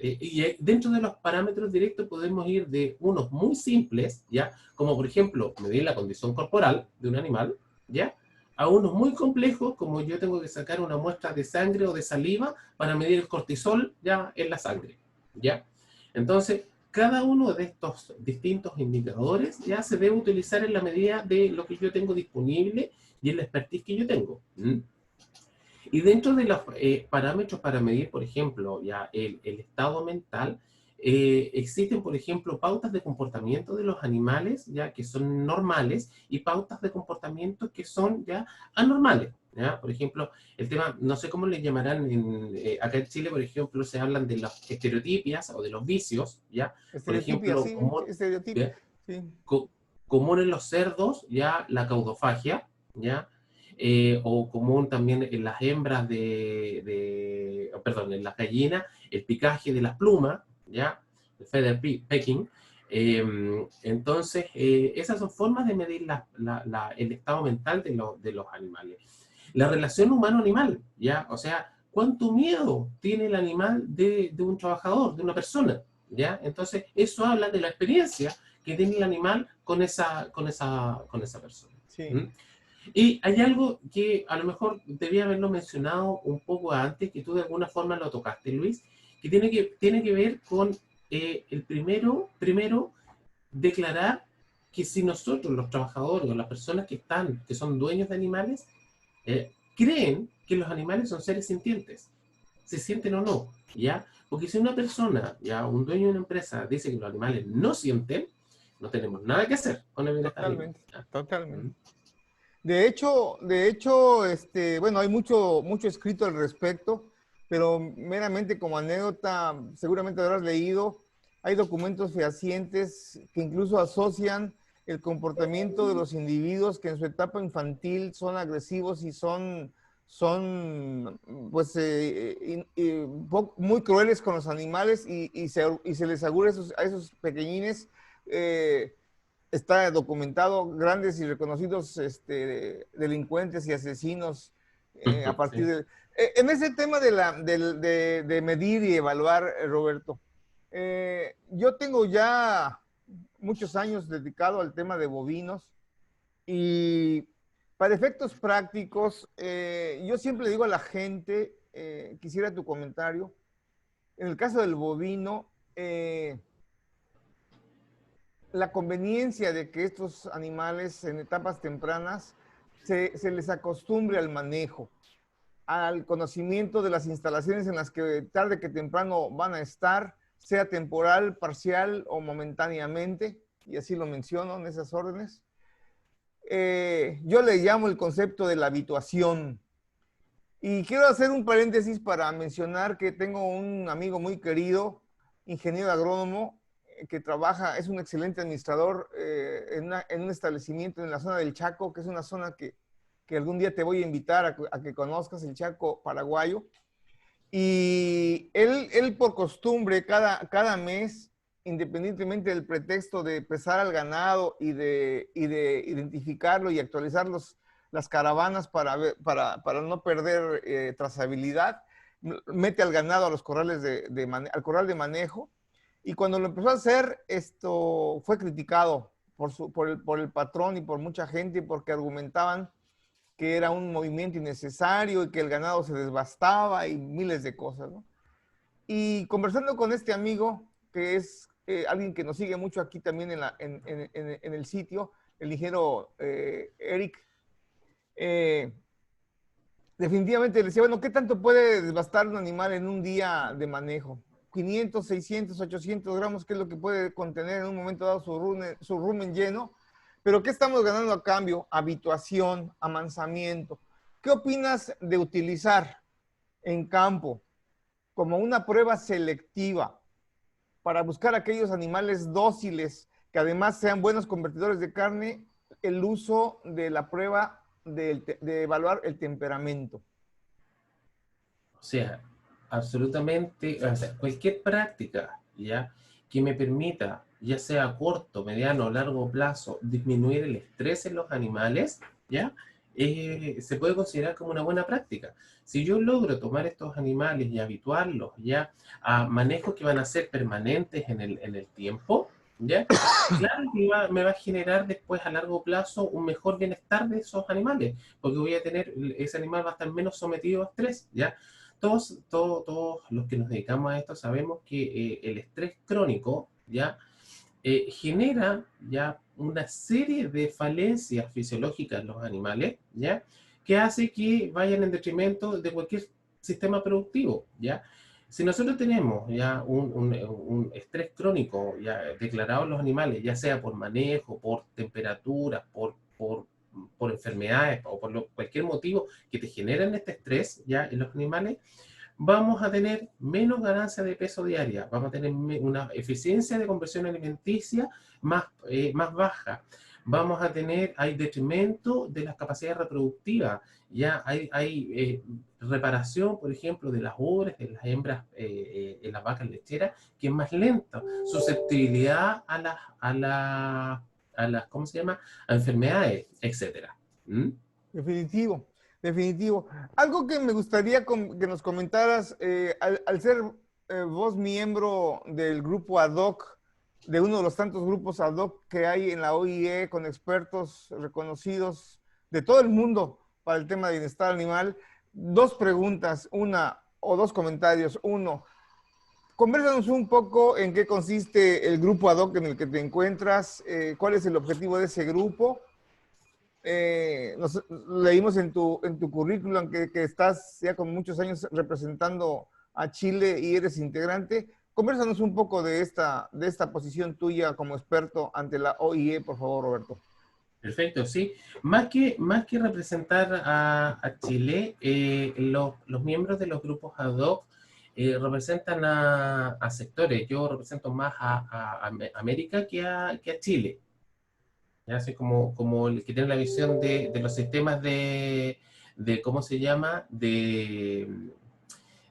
Dentro de los parámetros directos podemos ir de unos muy simples, ¿ya? Como por ejemplo, medir la condición corporal de un animal, ¿ya? A unos muy complejos, como yo tengo que sacar una muestra de sangre o de saliva para medir el cortisol, ¿ya? En la sangre, ¿ya? Entonces, cada uno de estos distintos indicadores ya se debe utilizar en la medida de lo que yo tengo disponible y en la expertise que yo tengo. ¿Mm? Y dentro de los parámetros para medir, por ejemplo, ya el estado mental, existen, por ejemplo, pautas de comportamiento de los animales, ya que son normales, y pautas de comportamiento que son ya anormales. ¿Ya? Por ejemplo, el tema, no sé cómo le llamarán, acá en Chile, por ejemplo, se hablan de las estereotipias o de los vicios, ¿ya? Por estereotipia, ejemplo, sí, estereotipia, ¿ya? sí. Común en los cerdos, ya la caudofagia, ya, o común también en las hembras perdón, en las gallinas, el picaje de las plumas, ya, el feather pecking. Entonces, esas son formas de medir el estado mental de los animales. La relación humano-animal, ya, o sea, cuánto miedo tiene el animal de un trabajador, de una persona, ya. Entonces, eso habla de la experiencia que tiene el animal con esa persona. Sí. ¿Mm? Y hay algo que a lo mejor debía haberlo mencionado un poco antes, que tú de alguna forma lo tocaste, Luis, que tiene que ver con el primero, declarar que si nosotros, los trabajadores o las personas que son dueños de animales, creen que los animales son seres sintientes, se sienten o no, ¿ya? Porque si una persona, ya un dueño de una empresa, dice que los animales no sienten, no tenemos nada que hacer con el bienestar animal. Totalmente, totalmente. De hecho, bueno, hay mucho escrito al respecto, pero meramente como anécdota, seguramente habrás leído, hay documentos fehacientes que incluso asocian el comportamiento de los individuos que en su etapa infantil son agresivos y son pues, muy crueles con los animales y se les augura a esos pequeñines. Está documentado grandes y reconocidos delincuentes y asesinos a partir Sí. de... En ese tema de medir y evaluar, Roberto, yo tengo ya muchos años dedicado al tema de bovinos y para efectos prácticos, yo siempre digo a la gente, quisiera tu comentario, en el caso del bovino, la conveniencia de que estos animales en etapas tempranas se les acostumbre al manejo, al conocimiento de las instalaciones en las que tarde que temprano van a estar, sea temporal, parcial o momentáneamente, y así lo menciono en esas órdenes. Yo le llamo el concepto de la habituación. Y quiero hacer un paréntesis para mencionar que tengo un amigo muy querido, ingeniero agrónomo, que trabaja, es un excelente administrador en un establecimiento en la zona del Chaco, que es una zona que algún día te voy a invitar a que conozcas, el Chaco paraguayo. Y él por costumbre, cada mes, independientemente del pretexto de pesar al ganado y de identificarlo y actualizar las caravanas para no perder trazabilidad, mete al ganado a los corrales al corral de manejo. Y cuando lo empezó a hacer, esto fue criticado por el patrón y por mucha gente porque argumentaban que era un movimiento innecesario y que el ganado se desbastaba y miles de cosas, ¿no? Y conversando con este amigo, que es alguien que nos sigue mucho aquí también en el sitio, el ingeniero Eric, eh, definitivamente le decía, bueno, ¿qué tanto puede desbastar un animal en un día de manejo? 500, 600, 800 gramos, que es lo que puede contener en un momento dado su rumen lleno. Pero ¿qué estamos ganando a cambio? Habituación, amansamiento. ¿Qué opinas de utilizar en campo como una prueba selectiva para buscar aquellos animales dóciles que además sean buenos convertidores de carne, el uso de la prueba de evaluar el temperamento? O sea, absolutamente, o sea, cualquier práctica, ¿ya? Que me permita, ya sea a corto, mediano o largo plazo, disminuir el estrés en los animales, ¿ya? Se puede considerar como una buena práctica. Si yo logro tomar estos animales y habituarlos, ¿ya? A manejos que van a ser permanentes en el tiempo, ¿ya? Claro que me va a generar después a largo plazo un mejor bienestar de esos animales, porque voy a tener, ese animal va a estar menos sometido a estrés, ¿ya? Todos los que nos dedicamos a esto sabemos que el estrés crónico ya genera ya una serie de falencias fisiológicas en los animales, ya, que hace que vayan en detrimento de cualquier sistema productivo, ya. Si nosotros tenemos ya un estrés crónico ya declarado en los animales, ya sea por manejo, por temperaturas, por enfermedades o por cualquier motivo que te generen este estrés ya en los animales, vamos a tener menos ganancia de peso diaria, vamos a tener una eficiencia de conversión alimenticia más baja, vamos a tener, hay detrimento de las capacidades reproductivas, ya hay reparación, por ejemplo, de las ubres, de las hembras, en las vacas lecheras, que es más lenta, susceptibilidad a las, ¿cómo se llama?, a enfermedades, etcétera. ¿Mm? Definitivo, definitivo. Algo que me gustaría que nos comentaras, al ser vos miembro del grupo ad hoc, de uno de los tantos grupos ad hoc que hay en la OIE con expertos reconocidos de todo el mundo para el tema de bienestar animal, dos preguntas, una o dos comentarios. Uno, Convérsanos un poco en qué consiste el grupo ad hoc en el que te encuentras, cuál es el objetivo de ese grupo. Leímos en tu currículum que estás ya con muchos años representando a Chile y eres integrante. Convérsanos un poco de esta posición tuya como experto ante la OIE, por favor, Roberto. Perfecto, sí. Más que representar a Chile, los miembros de los grupos ad hoc representan a sectores. Yo represento más a América que a Chile. ¿Ya? Así como el que tiene la visión de los sistemas de ¿cómo se llama? De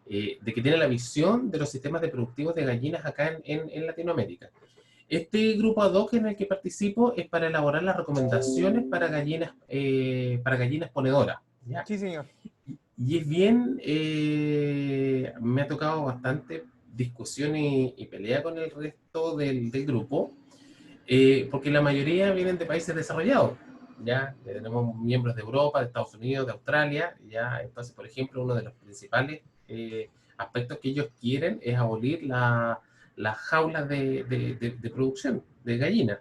que tiene la visión de los sistemas de productivos de gallinas acá en Latinoamérica. Este grupo ad hoc en el que participo es para elaborar las recomendaciones para gallinas ponedoras, ¿ya? Sí, señor. Y es bien, me ha tocado bastante discusión y pelea con el resto del grupo, porque la mayoría vienen de países desarrollados, ¿ya? Tenemos miembros de Europa, de Estados Unidos, de Australia, ¿ya? Entonces, por ejemplo, uno de los principales aspectos que ellos quieren es abolir las jaulas de producción de gallinas,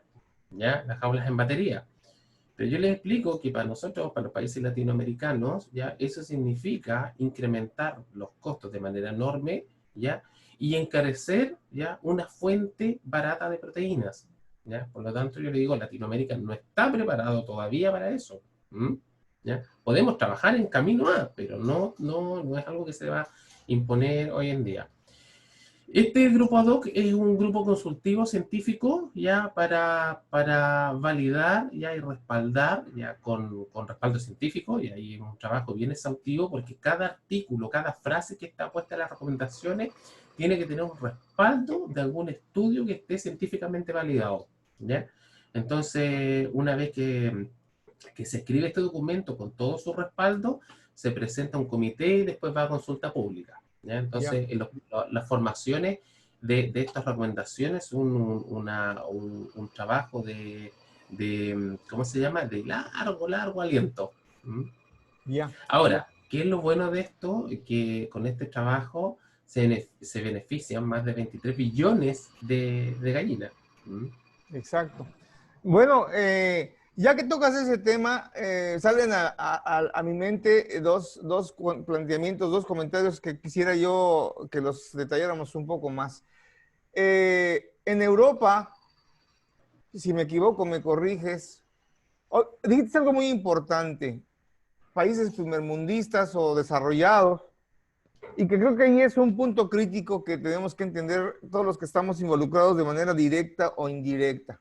¿ya? Las jaulas en batería. Pero yo les explico que para nosotros, para los países latinoamericanos, ¿ya? Eso significa incrementar los costos de manera enorme, ¿ya? Y encarecer, ¿ya? Una fuente barata de proteínas, ¿ya? Por lo tanto, yo le digo, Latinoamérica no está preparado todavía para eso. ¿Ya? Podemos trabajar en camino a, pero no es algo que se va a imponer hoy en día. Este grupo ad hoc es un grupo consultivo científico ya para validar ya y respaldar ya con respaldo científico, y ahí es un trabajo bien exhaustivo porque cada artículo, cada frase que está puesta en las recomendaciones tiene que tener un respaldo de algún estudio que esté científicamente validado, ¿ya? Entonces, una vez que se escribe este documento con todo su respaldo, se presenta a un comité y después va a consulta pública, ¿ya? Ya. Entonces, las formaciones de estas recomendaciones, un trabajo ¿cómo se llama? De largo aliento. ¿Mm? Ya. Ahora, ¿qué es lo bueno de esto? Que con este trabajo se benefician más de 23 billones de gallinas. ¿Mm? Exacto. Bueno, ya que tocas ese tema, salen a mi mente planteamientos, dos comentarios que quisiera yo que los detalláramos un poco más. En Europa, si me equivoco, me corriges. Dijiste algo muy importante, países primermundistas o desarrollados, y que creo que ahí es un punto crítico que tenemos que entender todos los que estamos involucrados de manera directa o indirecta.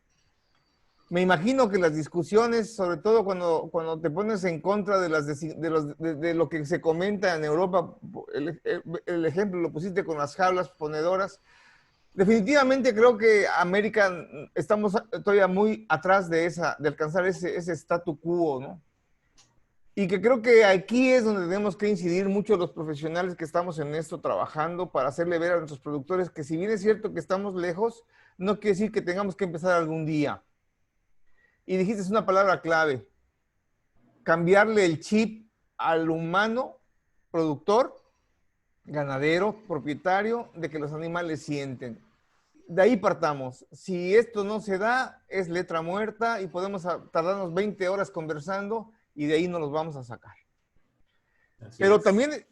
Me imagino que las discusiones, sobre todo cuando te pones en contra de lo que se comenta en Europa, el ejemplo lo pusiste con las jaulas ponedoras, definitivamente creo que América estamos todavía muy atrás de alcanzar ese statu quo, ¿no? Y que creo que aquí es donde tenemos que incidir mucho los profesionales que estamos en esto trabajando para hacerle ver a nuestros productores que si bien es cierto que estamos lejos, no quiere decir que tengamos que empezar algún día. Y dijiste es una palabra clave, cambiarle el chip al humano productor, ganadero, propietario, de que los animales sienten. De ahí partamos. Si esto no se da, es letra muerta y podemos tardarnos 20 horas conversando y de ahí no los vamos a sacar. Así es.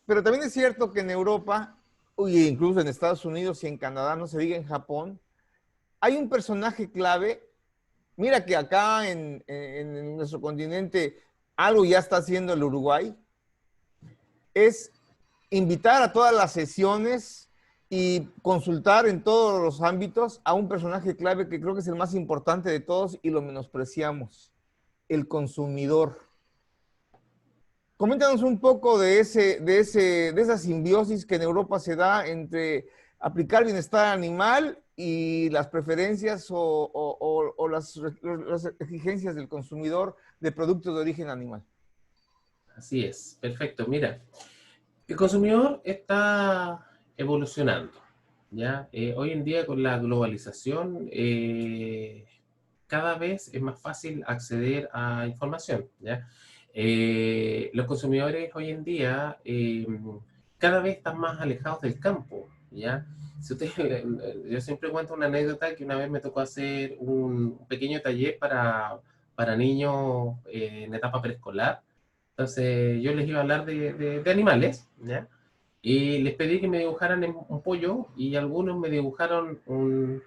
Pero también es cierto que en Europa, y incluso en Estados Unidos y en Canadá, no se diga en Japón, hay un personaje clave. Mira que acá en nuestro continente algo ya está haciendo el Uruguay, es invitar a todas las sesiones y consultar en todos los ámbitos a un personaje clave que creo que es el más importante de todos y lo menospreciamos, el consumidor. Coméntanos un poco de esa simbiosis que en Europa se da entre aplicar bienestar animal y las preferencias o las exigencias del consumidor de productos de origen animal. Así es, perfecto. Mira, el consumidor está evolucionando, ¿ya? Hoy en día con la globalización cada vez es más fácil acceder a información, ¿ya? Los consumidores hoy en día cada vez están más alejados del campo, ¿ya? Si usted, yo siempre cuento una anécdota que una vez me tocó hacer un pequeño taller para niños en etapa preescolar. Entonces yo les iba a hablar de animales, ¿ya? Y les pedí que me dibujaran un pollo y algunos me dibujaron un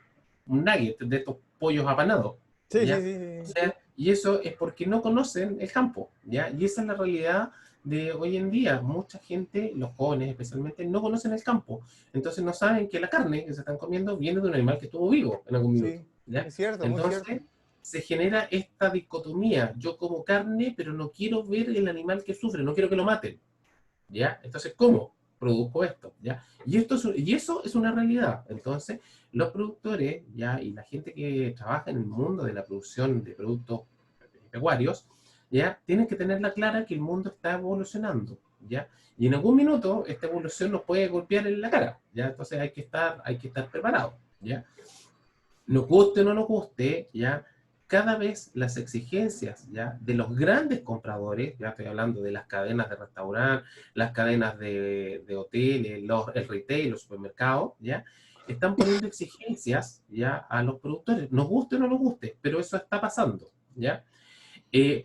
nugget de estos pollos apanados, Sí, sí, ¿ya? sí, O sí. sea, y eso es porque no conocen el campo, ¿ya? Y esa es la realidad de hoy en día. Mucha gente, los jóvenes especialmente, no conocen el campo. Entonces no saben que la carne que se están comiendo viene de un animal que estuvo vivo en algún minuto, Sí, ¿ya? es cierto, muy cierto. Entonces se genera esta dicotomía. Yo como carne, pero no quiero ver el animal que sufre, no quiero que lo maten, ¿ya? Entonces, ¿cómo produzco esto? ¿Ya? Y eso es una realidad. Entonces, los productores, ¿ya? Y la gente que trabaja en el mundo de la producción de productos pecuarios, ¿ya? Tienen que tenerla clara que el mundo está evolucionando, ¿ya? Y en algún minuto esta evolución nos puede golpear en la cara, ¿ya? Entonces hay que estar preparado, ¿ya? Nos guste o no nos guste, ¿ya? Cada vez las exigencias, ¿ya? De los grandes compradores, ya estoy hablando de las cadenas de restaurantes, las cadenas de hoteles, el retail, los supermercados, ¿ya? Están poniendo exigencias, ¿ya? A los productores, nos guste o no nos guste, pero eso está pasando, ¿ya?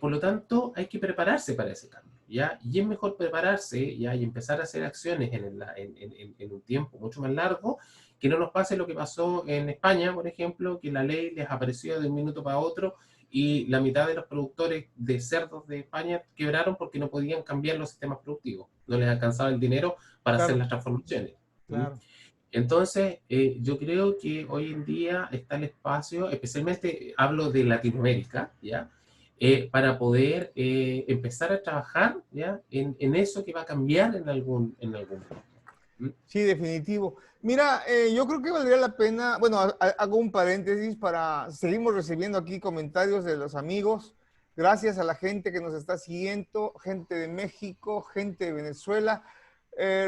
Por lo tanto, hay que prepararse para ese cambio, ¿ya? Y es mejor prepararse, ¿ya? Y empezar a hacer acciones en un tiempo mucho más largo, que no nos pase lo que pasó en España, por ejemplo, que la ley les apareció de un minuto para otro y la mitad de los productores de cerdos de España quebraron porque no podían cambiar los sistemas productivos, no les alcanzaba el dinero para hacer Claro, las transformaciones. ¿Mm? claro. Entonces, yo creo que hoy en día está el espacio, especialmente hablo de Latinoamérica, ¿ya? Para poder empezar a trabajar, ¿ya? En eso que va a cambiar en algún punto. ¿Mm? Sí, definitivo. Mira, yo creo que valdría la pena, bueno, hago un paréntesis para, seguimos recibiendo aquí comentarios de los amigos. Gracias a la gente que nos está siguiendo, gente de México, gente de Venezuela.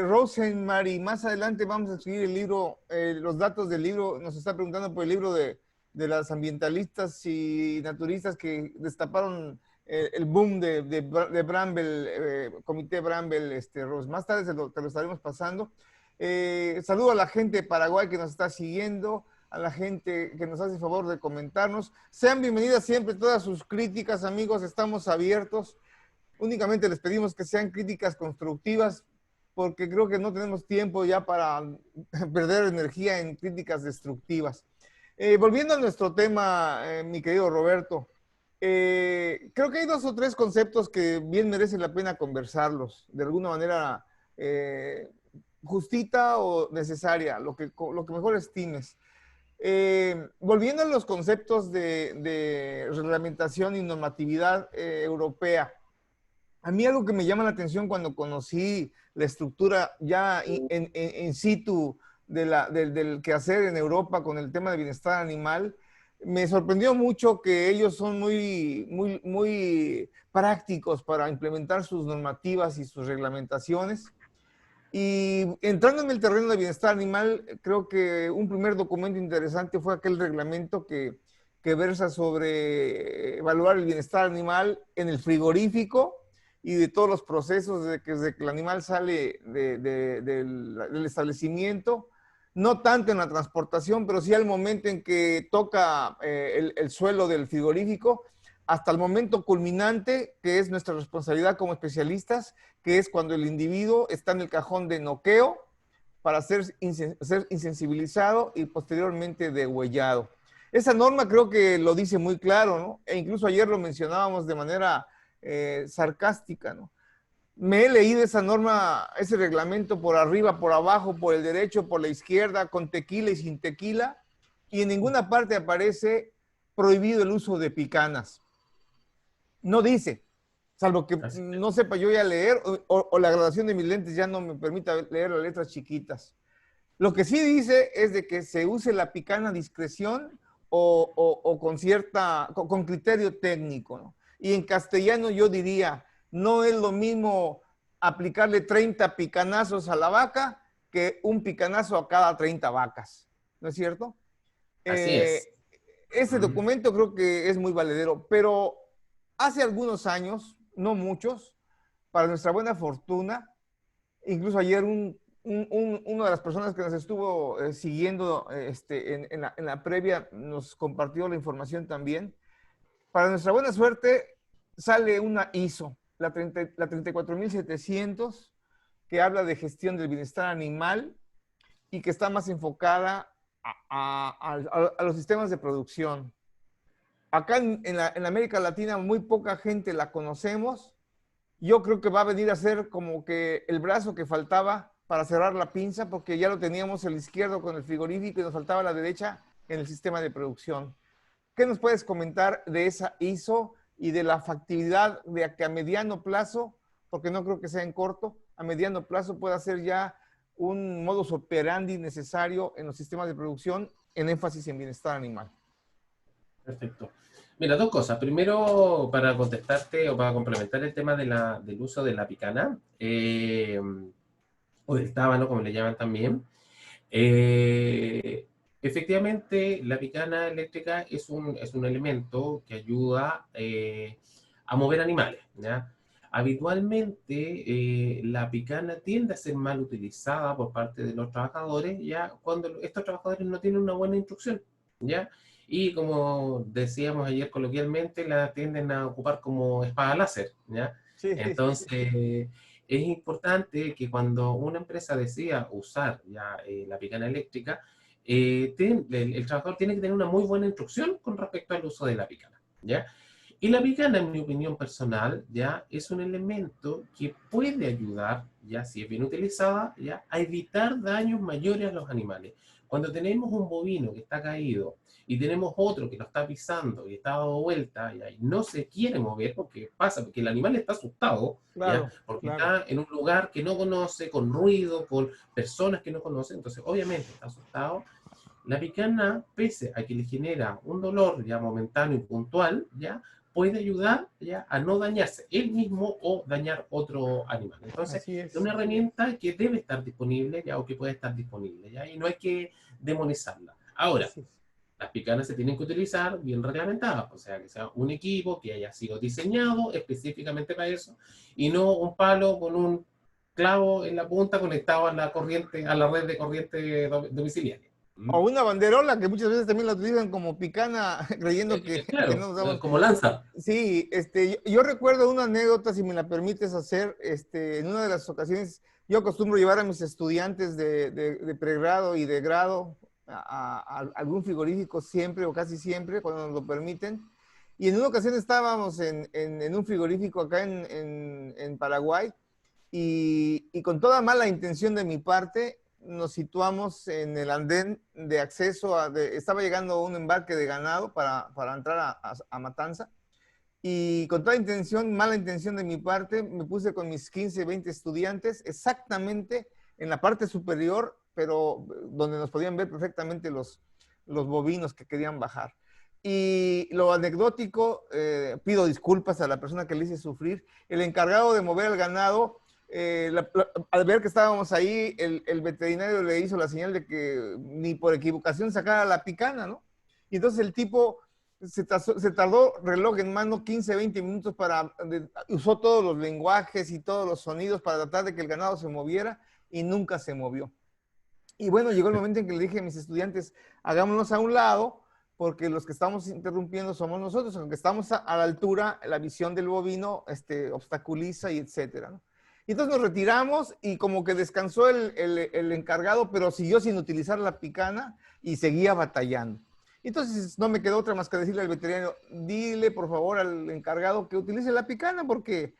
Rosemary, más adelante vamos a escribir el libro, los datos del libro, nos está preguntando por el libro de las ambientalistas y naturistas que destaparon el boom de Bramble, Comité Bramble, Rose. Más tarde te lo estaremos pasando. Saludo a la gente de Paraguay que nos está siguiendo, a la gente que nos hace el favor de comentarnos. Sean bienvenidas siempre todas sus críticas, amigos, estamos abiertos. Únicamente les pedimos que sean críticas constructivas, porque creo que no tenemos tiempo ya para perder energía en críticas destructivas. Volviendo a nuestro tema, mi querido Roberto, creo que hay dos o tres conceptos que bien merecen la pena conversarlos, de alguna manera justita o necesaria, lo que mejor estimes. Volviendo a los conceptos de reglamentación y normatividad europea, a mí algo que me llama la atención cuando conocí la estructura ya in situ del quehacer en Europa con el tema de bienestar animal, me sorprendió mucho que ellos son muy prácticos para implementar sus normativas y sus reglamentaciones. Y entrando en el terreno de bienestar animal, creo que un primer documento interesante fue aquel reglamento que versa sobre evaluar el bienestar animal en el frigorífico y de todos los procesos desde que el animal sale del establecimiento, no tanto en la transportación, pero sí al momento en que toca el suelo del frigorífico, hasta el momento culminante, que es nuestra responsabilidad como especialistas, que es cuando el individuo está en el cajón de noqueo para ser insensibilizado y posteriormente degüellado. Esa norma creo que lo dice muy claro, ¿no? E incluso ayer lo mencionábamos de manera sarcástica, ¿no? Me he leído esa norma, ese reglamento por arriba, por abajo, por el derecho, por la izquierda, con tequila y sin tequila, y en ninguna parte aparece prohibido el uso de picanas. No dice, salvo que Así no sepa yo ya leer o la graduación de mis lentes ya no me permita leer las letras chiquitas. Lo que sí dice es de que se use la picana a discreción o con criterio técnico, ¿no? Y en castellano yo diría, no es lo mismo aplicarle 30 picanazos a la vaca que un picanazo a cada 30 vacas, ¿no es cierto? así es. Eh, ese Mm. documento creo que es muy valedero, pero hace algunos años, no muchos, para nuestra buena fortuna, incluso ayer una de las personas que nos estuvo siguiendo en la previa nos compartió la información también. Para nuestra buena suerte, sale una ISO, la 34700, que habla de gestión del bienestar animal y que está más enfocada a los sistemas de producción. Acá en América Latina muy poca gente la conocemos. Yo creo que va a venir a ser como que el brazo que faltaba para cerrar la pinza, porque ya lo teníamos el izquierdo con el frigorífico y nos faltaba la derecha en el sistema de producción. ¿Qué nos puedes comentar de esa ISO y de la factibilidad de que a mediano plazo, porque no creo que sea en corto, a mediano plazo pueda ser ya un modus operandi necesario en los sistemas de producción en énfasis en bienestar animal? Perfecto. Mira, dos cosas. Primero, para contestarte o para complementar el tema del uso de la picana, o del tábano, como le llaman también. Eh, Efectivamente, la picana eléctrica es un elemento que ayuda a mover animales, ¿ya? Habitualmente, la picana tiende a ser mal utilizada por parte de los trabajadores, ya cuando estos trabajadores no tienen una buena instrucción, ¿ya? Y como decíamos ayer coloquialmente, la tienden a ocupar como espada láser, ¿ya? Sí, sí, sí, sí. Entonces, es importante que cuando una empresa decida usar ya la picana eléctrica, el trabajador tiene que tener una muy buena instrucción con respecto al uso de la picana, ¿ya? Y la picana, en mi opinión personal, ya es un elemento que puede ayudar, ya si es bien utilizada, ya a evitar daños mayores a los animales. Cuando tenemos un bovino que está caído y tenemos otro que lo está pisando y está dado vuelta y no se quiere mover porque pasa, porque el animal está asustado, ¿ya? Claro, Porque claro. está en un lugar que no conoce, con ruido, con personas que no conocen, entonces obviamente está asustado. La picana, pese a que le genera un dolor ya momentáneo y puntual, ya puede ayudar ya a no dañarse él mismo o dañar otro animal. Entonces, Así es una es. herramienta que debe estar disponible ya o que puede estar disponible ya y no hay que demonizarla. Ahora, Así es. las picanas se tienen que utilizar bien reglamentadas, o sea, que sea un equipo que haya sido diseñado específicamente para eso y no un palo con un clavo en la punta conectado a la corriente, a la red de corriente domiciliaria. O una banderola que muchas veces también la utilizan como picana, creyendo que no Claro, nos damos. como lanza. Sí, yo recuerdo una anécdota, si me la permites hacer, en una de las ocasiones, yo acostumbro llevar a mis estudiantes de pregrado y de grado a algún frigorífico siempre o casi siempre, cuando nos lo permiten. Y en una ocasión estábamos en un frigorífico acá en Paraguay y con toda mala intención de mi parte, nos situamos en el andén de acceso estaba llegando un embarque de ganado para entrar a Matanza y con toda intención, mala intención de mi parte, me puse con mis 15, 20 estudiantes exactamente en la parte superior, pero donde nos podían ver perfectamente los bovinos que querían bajar. Y lo anecdótico, pido disculpas a la persona que le hice sufrir, el encargado de mover el ganado, al ver que estábamos ahí, el veterinario le hizo la señal de que ni por equivocación sacara la picana, ¿no? Y entonces el tipo se tardó reloj en mano 15, 20 minutos usó todos los lenguajes y todos los sonidos para tratar de que el ganado se moviera y nunca se movió. Y bueno, llegó el momento en que le dije a mis estudiantes, hagámonos a un lado, porque los que estamos interrumpiendo somos nosotros, aunque estamos a la altura, la visión del bovino obstaculiza y etcétera, ¿no? Y entonces nos retiramos y como que descansó el encargado, pero siguió sin utilizar la picana y seguía batallando. Entonces no me quedó otra más que decirle al veterinario, dile por favor al encargado que utilice la picana porque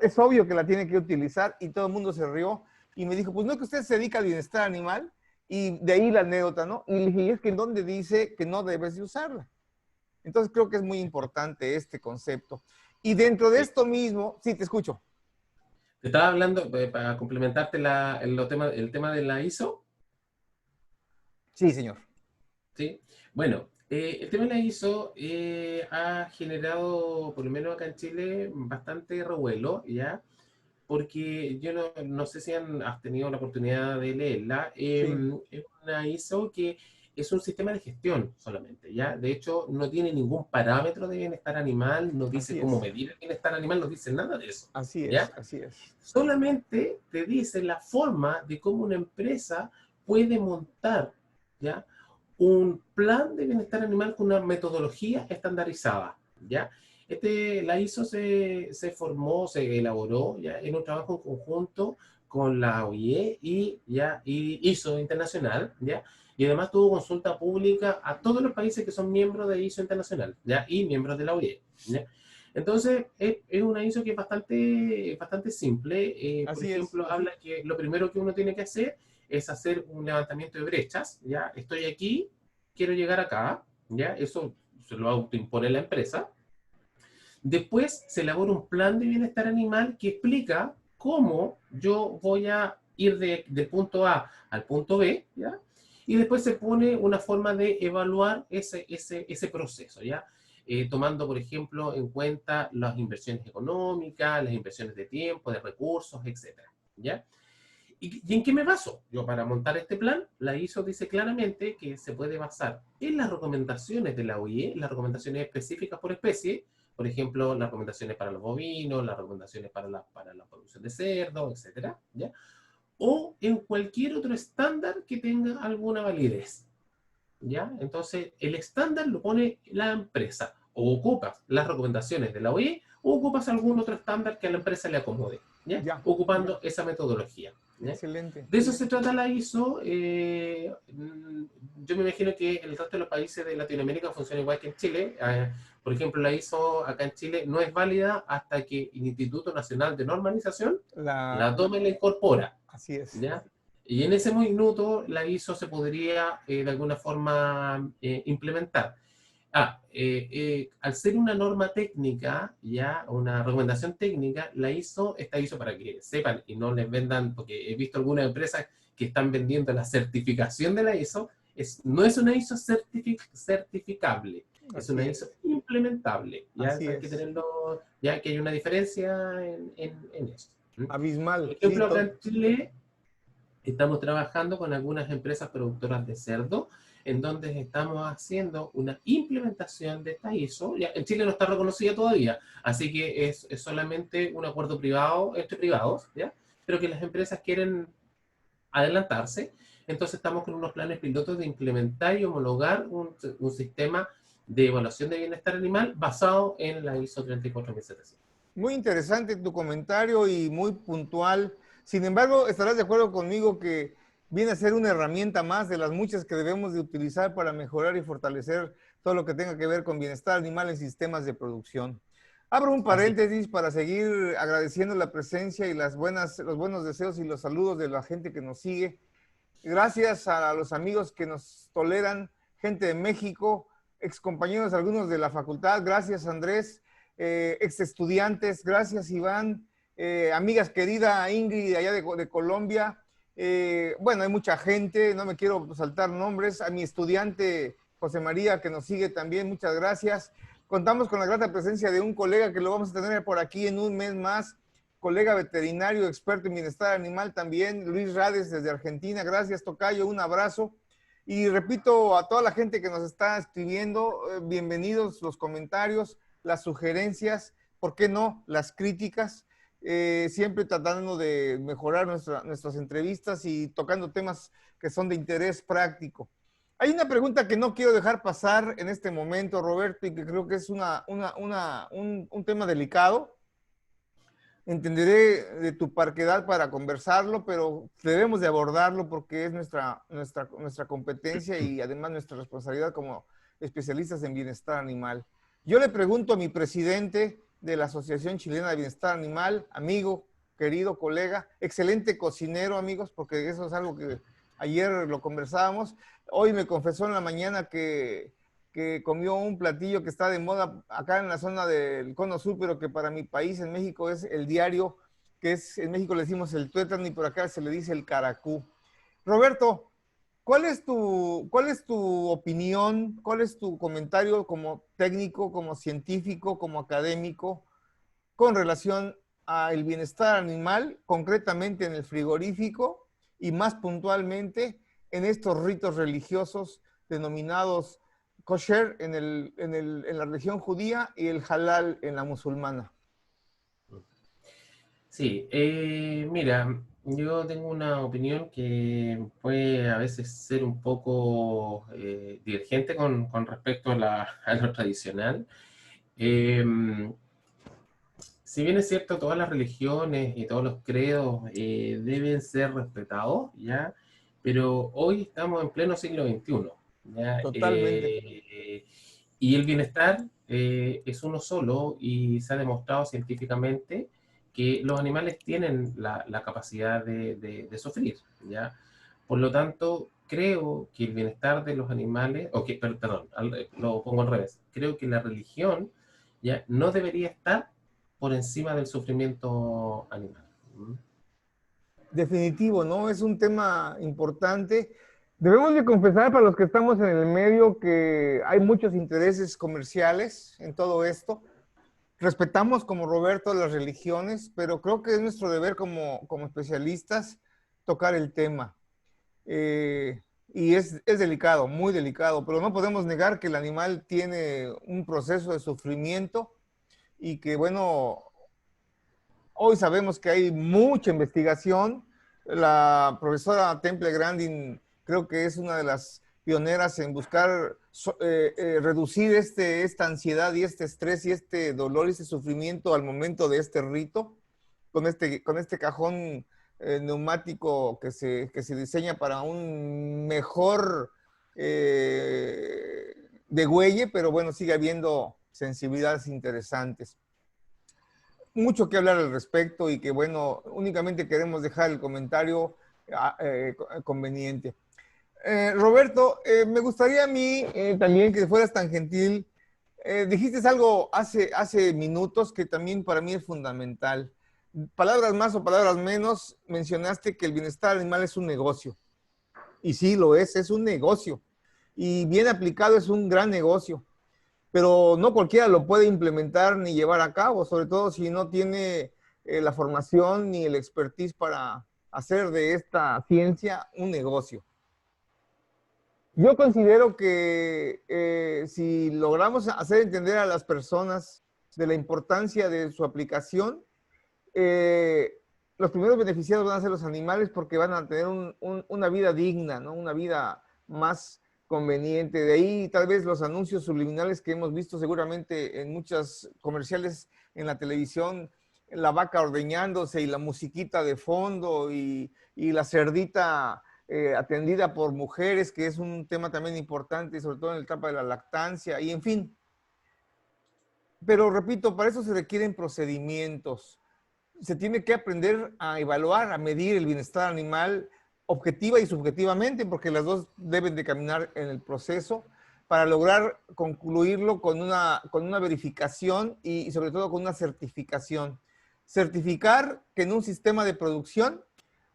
es obvio que la tiene que utilizar y todo el mundo se rió y me dijo, pues no que usted se dedica al bienestar animal y de ahí la anécdota, ¿no? Y le dije, ¿y es que en dónde dice que no debes de usarla? Entonces creo que es muy importante este concepto. Y dentro de Sí. esto mismo, sí, te escucho. Te estaba hablando, para complementarte el tema de la ISO, Sí, señor. ¿sí? Bueno, el tema de la ISO ha generado, por lo menos acá en Chile, bastante revuelo, ¿ya? Porque yo no sé si has tenido la oportunidad de leerla. Sí. Es una ISO que es un sistema de gestión solamente, ¿ya? De hecho, no tiene ningún parámetro de bienestar animal, no dice Así cómo es, medir el bienestar animal, no dice nada de eso, así es, ¿ya? así es. Solamente te dice la forma de cómo una empresa puede montar, ¿ya? Un plan de bienestar animal con una metodología estandarizada, ¿ya? La ISO se formó, se elaboró, ¿ya? En un trabajo en conjunto con la OIE y ISO Internacional, ¿ya? Y además tuvo consulta pública a todos los países que son miembros de ISO Internacional, ¿ya? Y miembros de la OIE, ¿ya? Entonces, es una ISO que es bastante simple. Por Así es. ejemplo, habla que lo primero que uno tiene que hacer es hacer un levantamiento de brechas, ¿ya? Estoy aquí, quiero llegar acá, ¿ya? Eso se lo autoimpone la empresa. Después se elabora un plan de bienestar animal que explica cómo yo voy a ir del punto A al punto B, ¿ya? Y después se pone una forma de evaluar ese proceso, ¿ya? Tomando, por ejemplo, en cuenta las inversiones económicas, las inversiones de tiempo, de recursos, etcétera, ¿ya? ¿Y en qué me baso? Yo para montar este plan, la ISO dice claramente que se puede basar en las recomendaciones de la OIE, las recomendaciones específicas por especie, por ejemplo, las recomendaciones para los bovinos, las recomendaciones para la producción de cerdo, etcétera, ¿ya? O en cualquier otro estándar que tenga alguna validez, ¿ya? Entonces, el estándar lo pone la empresa. O ocupas las recomendaciones de la OIE o ocupas algún otro estándar que a la empresa le acomode, ¿ya? Ya, Ocupando esa metodología, ¿ya? excelente. De eso se trata la ISO. Yo me imagino que el resto de los países de Latinoamérica funciona igual que en Chile. Por ejemplo, la ISO acá en Chile no es válida hasta que el Instituto Nacional de Normalización La, la toma y la incorpora, así es. ¿ya? Y en ese minuto la ISO se podría de alguna forma implementar. Al ser una norma técnica, ya una recomendación técnica, la ISO está ISO para que sepan y no les vendan, porque he visto algunas empresas que están vendiendo la certificación de la ISO, no es una ISO certificable, es Así una ISO es. implementable, ya Así eso hay que es. tenerlo, ya que hay una diferencia en eso. Por Abismal, sí, ejemplo, acá en Chile estamos trabajando con algunas empresas productoras de cerdo, en donde estamos haciendo una implementación de esta ISO. Ya, en Chile no está reconocida todavía, así que es solamente un acuerdo privado entre privados, ¿ya? Pero que las empresas quieren adelantarse. Entonces estamos con unos planes pilotos de implementar y homologar un sistema de evaluación de bienestar animal basado en la ISO 34700. muy interesante tu comentario y muy puntual. Sin embargo, estarás de acuerdo conmigo que viene a ser una herramienta más de las muchas que debemos de utilizar para mejorar y fortalecer todo lo que tenga que ver con bienestar animal en sistemas de producción. Abro un Así. paréntesis para seguir agradeciendo la presencia y los buenos deseos y los saludos de la gente que nos sigue. Gracias a los amigos que nos toleran, gente de México, ex compañeros algunos de la facultad, gracias Andrés, ex estudiantes, gracias Iván, amigas querida Ingrid allá de Colombia. Bueno, hay mucha gente, no me quiero saltar nombres, a mi estudiante José María que nos sigue también, muchas gracias. Contamos con la grata presencia de un colega que lo vamos a tener por aquí en un mes más, colega veterinario, experto en bienestar animal también, Luis Rades desde Argentina. Gracias, Tocayo, un abrazo. Y repito a toda la gente que nos está escribiendo, bienvenidos los comentarios, las sugerencias, ¿por qué no? Las críticas, siempre tratando de mejorar nuestras entrevistas y tocando temas que son de interés práctico. Hay una pregunta que no quiero dejar pasar en este momento, Roberto, y que creo que es un tema delicado. Entenderé de tu parquedad para conversarlo, pero debemos de abordarlo porque es nuestra competencia y además nuestra responsabilidad como especialistas en bienestar animal. Yo le pregunto a mi presidente de la Asociación Chilena de Bienestar Animal, amigo, querido colega, excelente cocinero, amigos, porque eso es algo que ayer lo conversábamos. Hoy me confesó en la mañana que comió un platillo que está de moda acá en la zona del Cono Sur, pero que para mi país, en México, es el diario, que es, en México le decimos el tuétano y por acá se le dice el caracú. Roberto, ¿cuál es tu opinión, cuál es tu comentario como técnico, como científico, como académico, con relación al bienestar animal, concretamente en el frigorífico y más puntualmente en estos ritos religiosos denominados kosher en la religión judía y el halal en la musulmana. Sí, mira, yo tengo una opinión que puede a veces ser un poco divergente con respecto a, a lo tradicional. Eh, si bien es cierto, todas las religiones y todos los credos deben ser respetados, ¿ya? Pero hoy estamos en pleno siglo XXI, ¿ya? Totalmente. Y el bienestar es uno solo y se ha demostrado científicamente que los animales tienen la capacidad de sufrir, ¿ya? Por lo tanto, creo que el bienestar de los animales, o que, perdón, lo pongo al revés, creo que la religión ya no debería estar por encima del sufrimiento animal. ¿Mm? Definitivo, ¿no? Es un tema importante. Debemos de confesar para los que estamos en el medio que hay muchos intereses comerciales en todo esto. Respetamos como Roberto las religiones, pero creo que es nuestro deber como especialistas tocar el tema. Y es delicado, muy delicado, pero no podemos negar que el animal tiene un proceso de sufrimiento y que, bueno, hoy sabemos que hay mucha investigación. La profesora Temple Grandin creo que es una de las pioneras en buscar reducir esta ansiedad y este estrés y este dolor y este sufrimiento al momento de este rito, con este cajón neumático que se diseña para un mejor degüelle, pero bueno, sigue habiendo sensibilidades interesantes. Mucho que hablar al respecto y que, bueno, únicamente queremos dejar el comentario conveniente. Roberto, me gustaría a mí también que fueras tan gentil. Dijiste algo hace minutos que también para mí es fundamental. Palabras más o palabras menos, mencionaste que el bienestar animal es un negocio. Y sí, lo es un negocio. Y bien aplicado es un gran negocio, pero no cualquiera lo puede implementar ni llevar a cabo, sobre todo si no tiene la formación ni el expertise para hacer de esta ciencia un negocio. Yo considero que si logramos hacer entender a las personas de la importancia de su aplicación, eh, los primeros beneficiados van a ser los animales porque van a tener una vida digna, ¿no? Una vida más conveniente. De ahí tal vez los anuncios subliminales que hemos visto seguramente en muchas comerciales en la televisión, la vaca ordeñándose y la musiquita de fondo y la cerdita atendida por mujeres, que es un tema también importante, sobre todo en la etapa de la lactancia, y en fin. Pero repito, para eso se requieren procedimientos. Se tiene que aprender a evaluar, a medir el bienestar animal objetiva y subjetivamente, porque las dos deben de caminar en el proceso para lograr concluirlo con una verificación y sobre todo con una certificación. Certificar que en un sistema de producción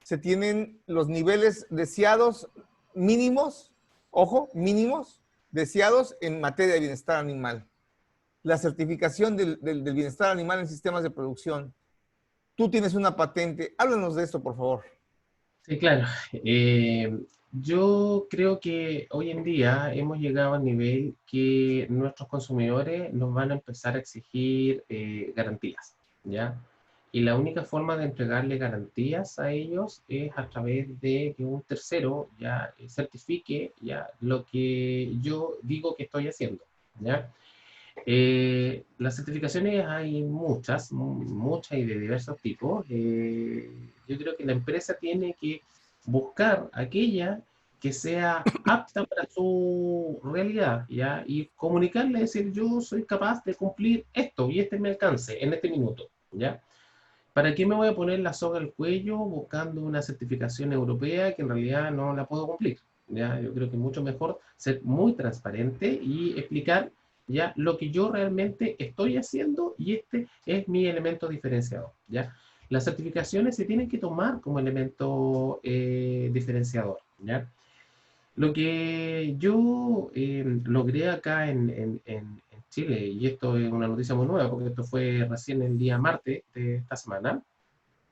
se tienen los niveles deseados mínimos, ojo, mínimos, deseados en materia de bienestar animal. La certificación del bienestar animal en sistemas de producción. Tú tienes una patente. Háblanos de esto, por favor. Sí, claro. Yo creo que hoy en día hemos llegado al nivel que nuestros consumidores nos van a empezar a exigir garantías, ¿ya? Y la única forma de entregarle garantías a ellos es a través de que un tercero ya certifique ya lo que yo digo que estoy haciendo, ¿ya? Las certificaciones hay muchas, muchas y de diversos tipos. Yo creo que la empresa tiene que buscar aquella que sea apta para su realidad, ¿ya? Y comunicarle, decir, yo soy capaz de cumplir esto y este es mi alcance en este minuto, ¿ya? ¿Para qué me voy a poner la soga al cuello buscando una certificación europea que en realidad no la puedo cumplir? ¿Ya? Yo creo que es mucho mejor ser muy transparente y explicar ya lo que yo realmente estoy haciendo y este es mi elemento diferenciador. ¿Ya? Las certificaciones se tienen que tomar como elemento diferenciador. ¿Ya? Lo que yo logré acá en Chile, y esto es una noticia muy nueva, porque esto fue recién el día martes de esta semana,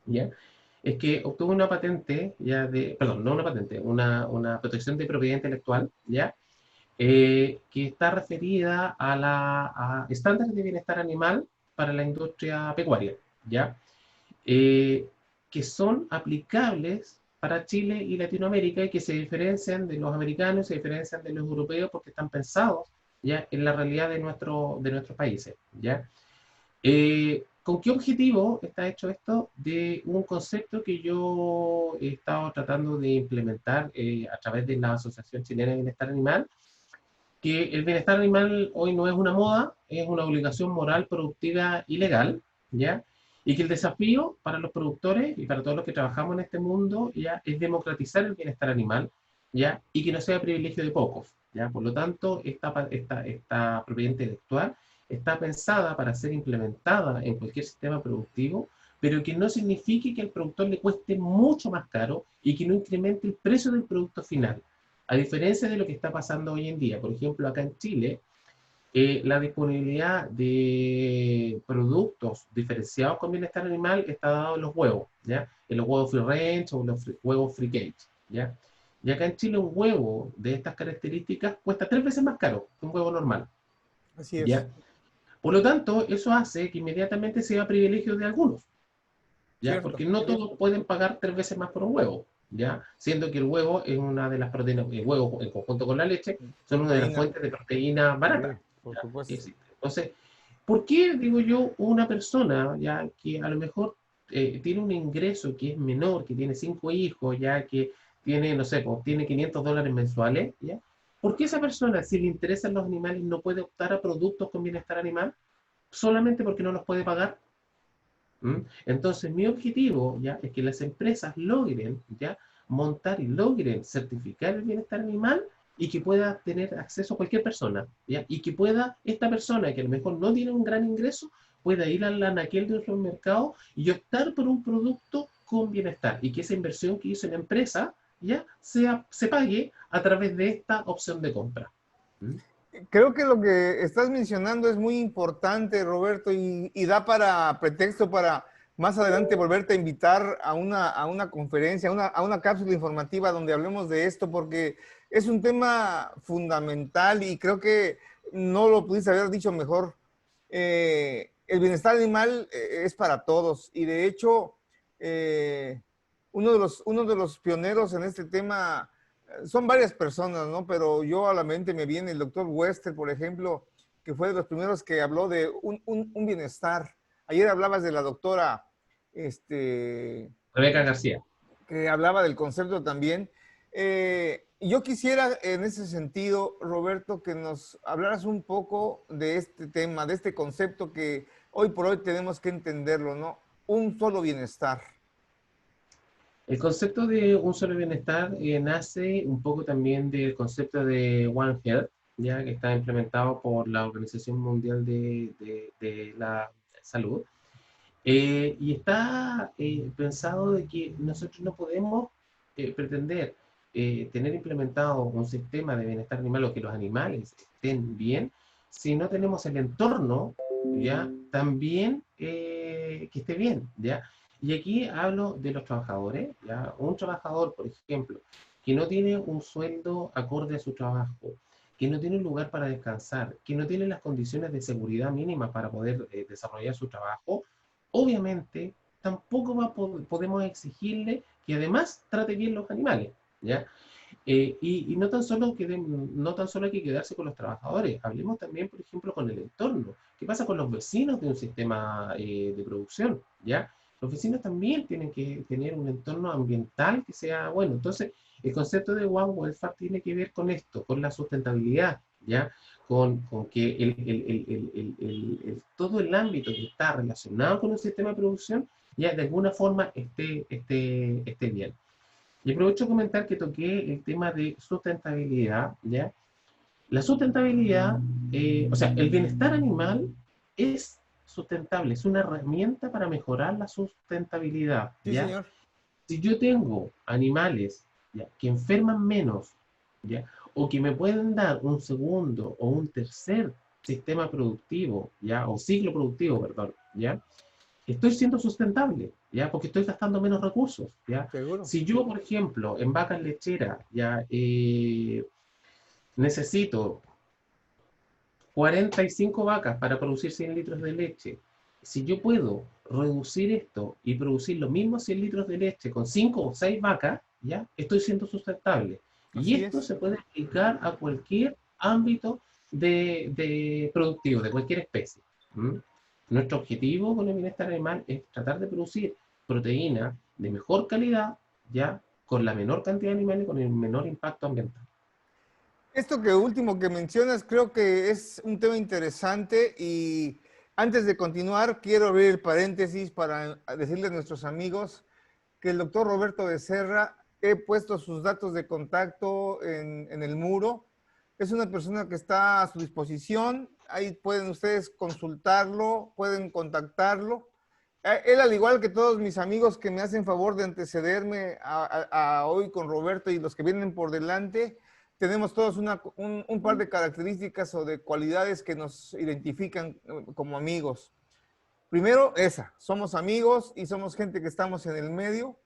¿ya? Es que obtuve una patente, ya de, perdón, no una patente, una protección de propiedad intelectual, ¿ya? que está referida a estándares de bienestar animal para la industria pecuaria, ¿ya? Eh, que son aplicables para Chile y Latinoamérica y que se diferencian de los americanos, se diferencian de los europeos porque están pensados ya en la realidad de nuestros países, ¿ya? ¿Con qué objetivo está hecho esto? De un concepto que yo he estado tratando de implementar a través de la Asociación Chilena de Bienestar Animal, que el bienestar animal hoy no es una moda, es una obligación moral, productiva y legal, ¿ya? Y que el desafío para los productores y para todos los que trabajamos en este mundo, ¿ya? Es democratizar el bienestar animal, ¿ya? Y que no sea privilegio de pocos, ¿ya? Por lo tanto, esta propiedad intelectual está pensada para ser implementada en cualquier sistema productivo, pero que no signifique que al productor le cueste mucho más caro y que no incremente el precio del producto final. A diferencia de lo que está pasando hoy en día, por ejemplo, acá en Chile, la disponibilidad de productos diferenciados con bienestar animal está dado en los huevos, ¿ya? En los huevos free range o los huevos free cage, ¿ya? Y acá en Chile un huevo de estas características cuesta 3 veces más caro que un huevo normal, Así es. ¿ya? Por lo tanto, eso hace que inmediatamente sea privilegio de algunos, ¿ya? Cierto. Porque no todos pueden pagar 3 veces más por un huevo, ¿ya? Siendo que el huevo es una de las proteínas, el huevo en conjunto con la leche, son una de las Proteína. fuentes de proteína barata, Sí, por ¿ya? Que supuesto. existe. Entonces, ¿por qué, digo yo, una persona, ya, que a lo mejor tiene un ingreso que es menor, que tiene 5 hijos, ya, que tiene, no sé, pues, tiene $500 mensuales, ¿ya? ¿Por qué esa persona, si le interesan los animales, no puede optar a productos con bienestar animal? Solamente porque no los puede pagar. ¿Mm? Entonces, mi objetivo ya es que las empresas logren ya montar y logren certificar el bienestar animal y que pueda tener acceso a cualquier persona, ¿ya? Y que pueda, esta persona que a lo mejor no tiene un gran ingreso, pueda ir al anaquel de otro mercado y optar por un producto con bienestar y que esa inversión que hizo la empresa ya se pague a través de esta opción de compra. ¿Mm? Creo que lo que estás mencionando es muy importante, Roberto, y da para pretexto para más adelante volverte a invitar a una conferencia, a una cápsula informativa donde hablemos de esto, porque es un tema fundamental y creo que no lo pudiste haber dicho mejor. El bienestar animal es para todos y de hecho uno de los pioneros en este tema son varias personas, ¿no? Pero yo a la mente me viene el doctor Wester, por ejemplo, que fue de los primeros que habló de un bienestar. Ayer hablabas de la doctora, este, Rebeca García. que hablaba del concepto también. Yo quisiera en ese sentido, Roberto, que nos hablaras un poco de este tema, de este concepto que hoy por hoy tenemos que entenderlo, ¿no? Un solo bienestar. El concepto de un solo bienestar nace un poco también del concepto de One Health, ya que está implementado por la Organización Mundial de la Salud, y está pensado de que nosotros no podemos pretender tener implementado un sistema de bienestar animal o que los animales estén bien si no tenemos el entorno ya también que esté bien, ¿ya? Y aquí hablo de los trabajadores, ¿ya? Un trabajador, por ejemplo, que no tiene un sueldo acorde a su trabajo, que no tiene un lugar para descansar, que no tiene las condiciones de seguridad mínimas para poder desarrollar su trabajo, obviamente tampoco podemos exigirle que además trate bien los animales, ¿ya? Y no tan solo no tan solo hay que quedarse con los trabajadores, hablemos también, por ejemplo, con el entorno. ¿Qué pasa con los vecinos de un sistema de producción? ¿Ya? Los vecinos también tienen que tener un entorno ambiental que sea bueno. Entonces, el concepto de One Welfare tiene que ver con esto, con la sustentabilidad, ¿ya? Con que todo el ámbito que está relacionado con un sistema de producción ya de alguna forma esté bien. Y aprovecho de comentar que toqué el tema de sustentabilidad, ¿ya? La sustentabilidad, o sea, el bienestar animal es sustentable, es una herramienta para mejorar la sustentabilidad, Sí, ¿ya? señor. Si yo tengo animales, ¿ya?, que enferman menos, ¿ya?, o que me pueden dar un segundo o un tercer sistema productivo, ¿ya?, o ciclo productivo, perdón, ¿ya?, estoy siendo sustentable, ¿ya? Porque estoy gastando menos recursos, ¿ya? Seguro. Si yo, por ejemplo, en vacas lecheras, ¿ya? necesito 45 vacas para producir 100 litros de leche. Si yo puedo reducir esto y producir los mismos 100 litros de leche con 5 o 6 vacas, ¿ya? Estoy siendo sustentable. Y Así esto es. se puede aplicar a cualquier ámbito de productivo, de cualquier especie. ¿Mm? Nuestro objetivo con el bienestar animal es tratar de producir proteína de mejor calidad, ¿ya? Con la menor cantidad de animales y con el menor impacto ambiental. Esto que último que mencionas creo que es un tema interesante y antes de continuar quiero abrir el paréntesis para decirle a nuestros amigos que el doctor Roberto Becerra, he puesto sus datos de contacto en el muro. Es una persona que está a su disposición. Ahí pueden ustedes consultarlo, pueden contactarlo. Él, al igual que todos mis amigos que me hacen favor de antecederme a hoy con Roberto y los que vienen por delante, tenemos todos un par de características o de cualidades que nos identifican como amigos. Primero, esa, somos amigos y somos gente que estamos en el medio,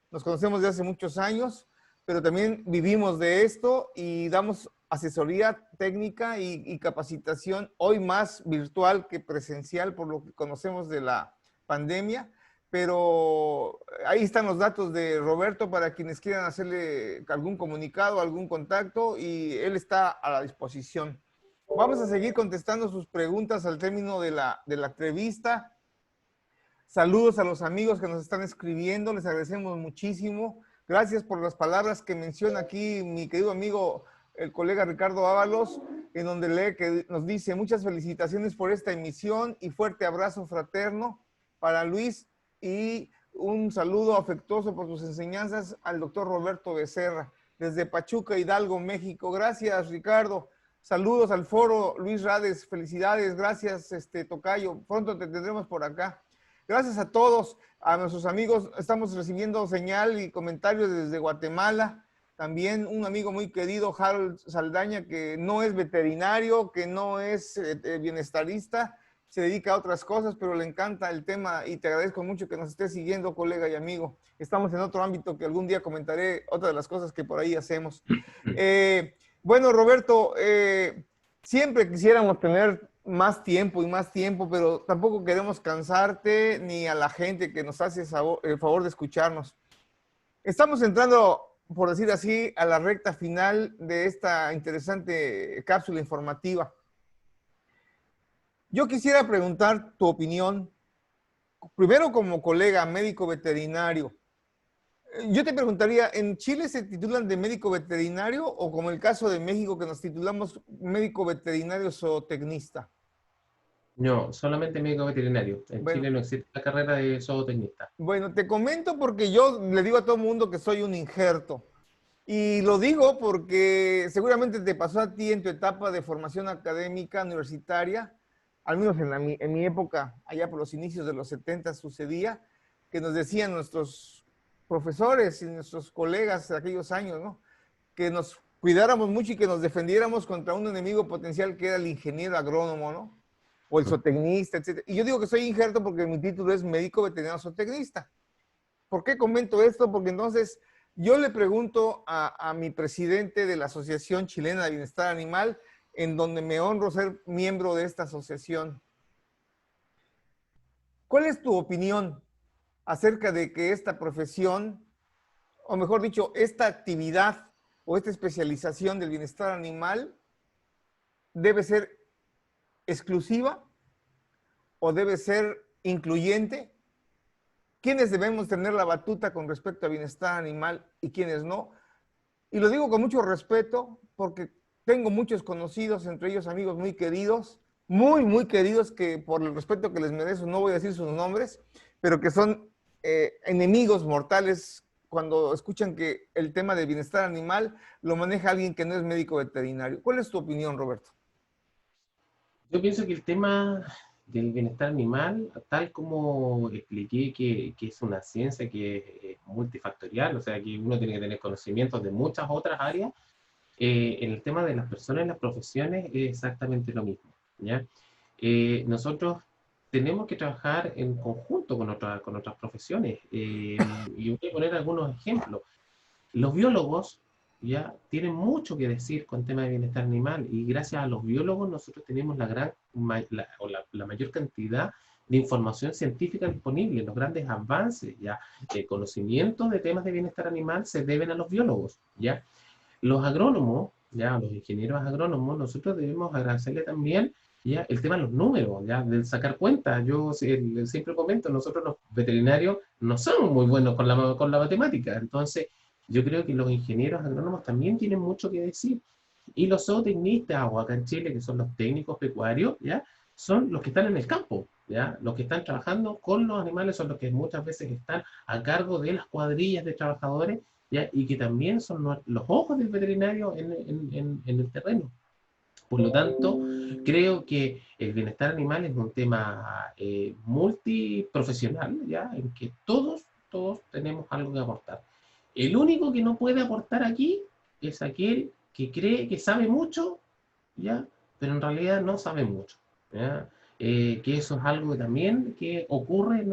nos conocemos de hace muchos años, pero también vivimos de esto y damos asesoría técnica y capacitación, hoy más virtual que presencial por lo que conocemos de la pandemia, pero ahí están los datos de Roberto para quienes quieran hacerle algún comunicado, algún contacto y él está a la disposición. Vamos a seguir contestando sus preguntas al término de la entrevista. Saludos a los amigos que nos están escribiendo, les agradecemos muchísimo. Gracias por las palabras que menciona aquí mi querido amigo, el colega Ricardo Ábalos, en donde lee que nos dice muchas felicitaciones por esta emisión y fuerte abrazo fraterno para Luis y un saludo afectuoso por sus enseñanzas al doctor Roberto Becerra, desde Pachuca, Hidalgo, México. Gracias, Ricardo. Saludos al foro, Luis Rades, felicidades, gracias, Tocayo. Pronto te tendremos por acá. Gracias a todos, a nuestros amigos. Estamos recibiendo señal y comentarios desde Guatemala. También un amigo muy querido, Harold Saldaña, que no es veterinario, que no es bienestarista, se dedica a otras cosas, pero le encanta el tema y te agradezco mucho que nos estés siguiendo, colega y amigo. Estamos en otro ámbito que algún día comentaré, otra de las cosas que por ahí hacemos. Bueno, Roberto, siempre quisiéramos tener más tiempo, pero tampoco queremos cansarte ni a la gente que nos hace el favor de escucharnos. Estamos entrando, por decir así, a la recta final de esta interesante cápsula informativa. Yo quisiera preguntar tu opinión, primero como colega médico veterinario. Yo te preguntaría, ¿en Chile se titulan de médico veterinario o como el caso de México que nos titulamos médico veterinario zootecnista? No, solamente médico veterinario. En Bueno, Chile no existe la carrera de zootecnista. bueno, te comento porque yo le digo a todo el mundo que soy un injerto. Y lo digo porque seguramente te pasó a ti en tu etapa de formación académica universitaria, al menos en mi época, allá por los inicios de los 70 sucedía, que nos decían nuestros profesores y nuestros colegas de aquellos años, ¿no? Que nos cuidáramos mucho y que nos defendiéramos contra un enemigo potencial que era el ingeniero agrónomo, ¿no? O el zootecnista, etc. Y yo digo que soy injerto porque mi título es médico veterinario zootecnista. ¿Por qué comento esto? Porque entonces yo le pregunto a mi presidente de la Asociación Chilena de Bienestar Animal, en donde me honro ser miembro de esta asociación. ¿Cuál es tu opinión acerca de que esta profesión, o mejor dicho, esta actividad o esta especialización del bienestar animal debe ser exclusiva o debe ser incluyente? ¿Quiénes debemos tener la batuta con respecto a bienestar animal y quiénes no? Y lo digo con mucho respeto porque tengo muchos conocidos, entre ellos amigos muy queridos, que por el respeto que les merezco no voy a decir sus nombres, pero que son enemigos mortales cuando escuchan que el tema de bienestar animal lo maneja alguien que no es médico veterinario. ¿Cuál es tu opinión, Roberto? Yo pienso que el tema del bienestar animal, tal como expliqué que es una ciencia que es multifactorial, o sea, que uno tiene que tener conocimientos de muchas otras áreas, en el tema de las personas y las profesiones es exactamente lo mismo, ¿ya? Nosotros tenemos que trabajar en conjunto con otras profesiones, y voy a poner algunos ejemplos. Los biólogos ya tienen mucho que decir con temas de bienestar animal y gracias a los biólogos nosotros tenemos la mayor cantidad de información científica disponible. Los grandes avances ya de conocimiento de temas de bienestar animal se deben a los biólogos, ¿ya? Los agrónomos, ya, los ingenieros agrónomos, nosotros debemos agradecerle también ya el tema de los números, ya, del sacar cuentas. Yo siempre comento, nosotros los veterinarios no somos muy buenos con la matemática, entonces yo creo que los ingenieros agrónomos también tienen mucho que decir. Y los zootecnistas, o acá en Chile, que son los técnicos pecuarios, ¿ya? Son los que están en el campo, ¿ya? Los que están trabajando con los animales son los que muchas veces están a cargo de las cuadrillas de trabajadores, ¿ya? Y que también son los ojos del veterinario en el terreno. Por lo tanto, creo que el bienestar animal es un tema multiprofesional, ¿ya? En que todos tenemos algo que aportar. El único que no puede aportar aquí es aquel que cree que sabe mucho, ¿ya? Pero en realidad no sabe mucho, ¿ya? Que eso es algo también que ocurre en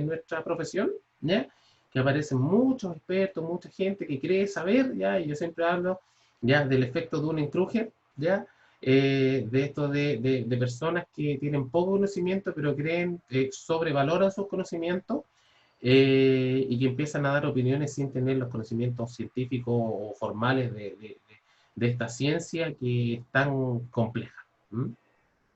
nuestra profesión, ¿ya? Que aparecen muchos expertos, mucha gente que cree saber, ¿ya? Y yo siempre hablo, ¿ya? Del efecto Dunning-Kruger, ¿ya? De esto de personas que tienen poco conocimiento, pero creen, sobrevaloran sus conocimientos, y que empiezan a dar opiniones sin tener los conocimientos científicos o formales de esta ciencia que es tan compleja. ¿Mm?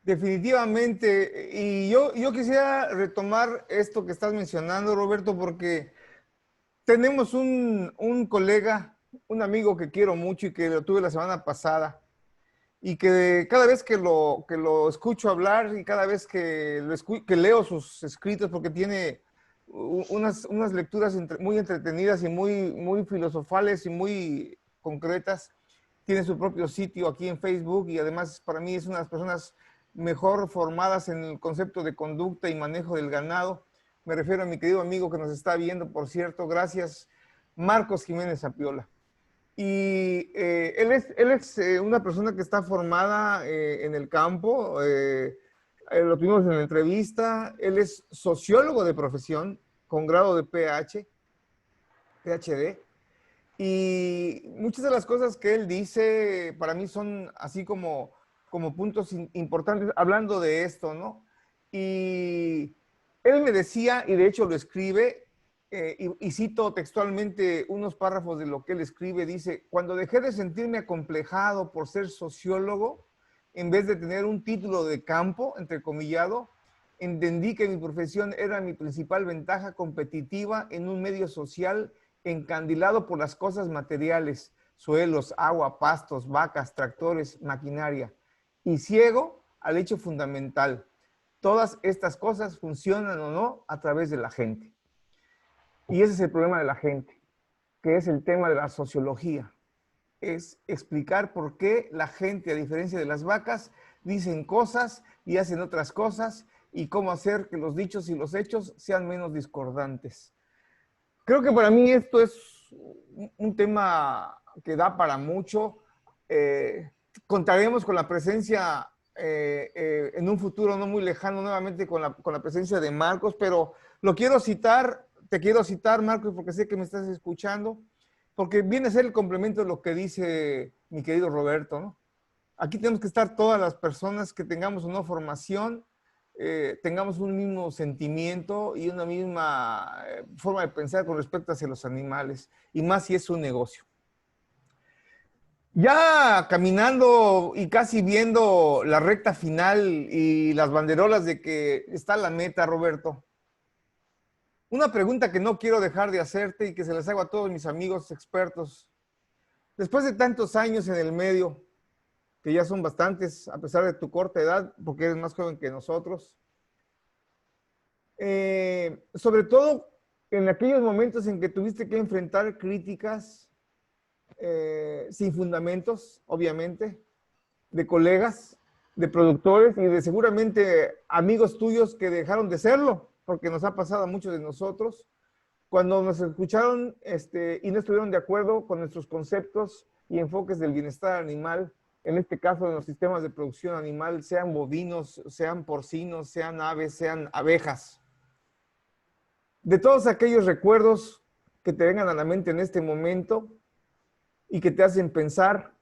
Definitivamente. Y yo quisiera retomar esto que estás mencionando, Roberto, porque tenemos un colega, un amigo que quiero mucho y que lo tuve la semana pasada, y que cada vez que lo escucho hablar y cada vez que leo sus escritos, porque tiene unas lecturas muy entretenidas y muy filosofales y muy concretas, tiene su propio sitio aquí en Facebook y además para mí es una de las personas mejor formadas en el concepto de conducta y manejo del ganado. Me refiero a mi querido amigo que nos está viendo, por cierto, gracias, Marcos Jiménez Apiola. Y él es una persona que está formada en el campo, lo tuvimos en la entrevista, él es sociólogo de profesión con grado de PhD, y muchas de las cosas que él dice para mí son así como puntos importantes hablando de esto, ¿no? Y él me decía, y de hecho lo escribe, y cito textualmente unos párrafos de lo que él escribe, dice, cuando dejé de sentirme acomplejado por ser sociólogo, en vez de tener un título de campo, entrecomillado, entendí que mi profesión era mi principal ventaja competitiva en un medio social encandilado por las cosas materiales, suelos, agua, pastos, vacas, tractores, maquinaria, y ciego al hecho fundamental. Todas estas cosas funcionan o no a través de la gente. Y ese es el problema de la gente, que es el tema de la sociología. Es explicar por qué la gente, a diferencia de las vacas, dicen cosas y hacen otras cosas y cómo hacer que los dichos y los hechos sean menos discordantes. Creo que para mí esto es un tema que da para mucho. Contaremos con la presencia en un futuro no muy lejano nuevamente con la presencia de Marcos, pero lo quiero citar, te quiero citar, Marcos, porque sé que me estás escuchando, porque viene a ser el complemento de lo que dice mi querido Roberto, ¿no? Aquí tenemos que estar todas las personas que tengamos una formación, tengamos un mismo sentimiento y una misma forma de pensar con respecto hacia los animales, y más si es un negocio. Ya caminando y casi viendo la recta final y las banderolas de que está la meta, Roberto, una pregunta que no quiero dejar de hacerte y que se las hago a todos mis amigos expertos. Después de tantos años en el medio, que ya son bastantes, a pesar de tu corta edad, porque eres más joven que nosotros, sobre todo en aquellos momentos en que tuviste que enfrentar críticas sin fundamentos, obviamente, de colegas, de productores y de seguramente amigos tuyos que dejaron de serlo, porque nos ha pasado a muchos de nosotros, cuando nos escucharon y no estuvieron de acuerdo con nuestros conceptos y enfoques del bienestar animal, en este caso en los sistemas de producción animal, sean bovinos, sean porcinos, sean aves, sean abejas. De todos aquellos recuerdos que te vengan a la mente en este momento, y que te hacen pensar.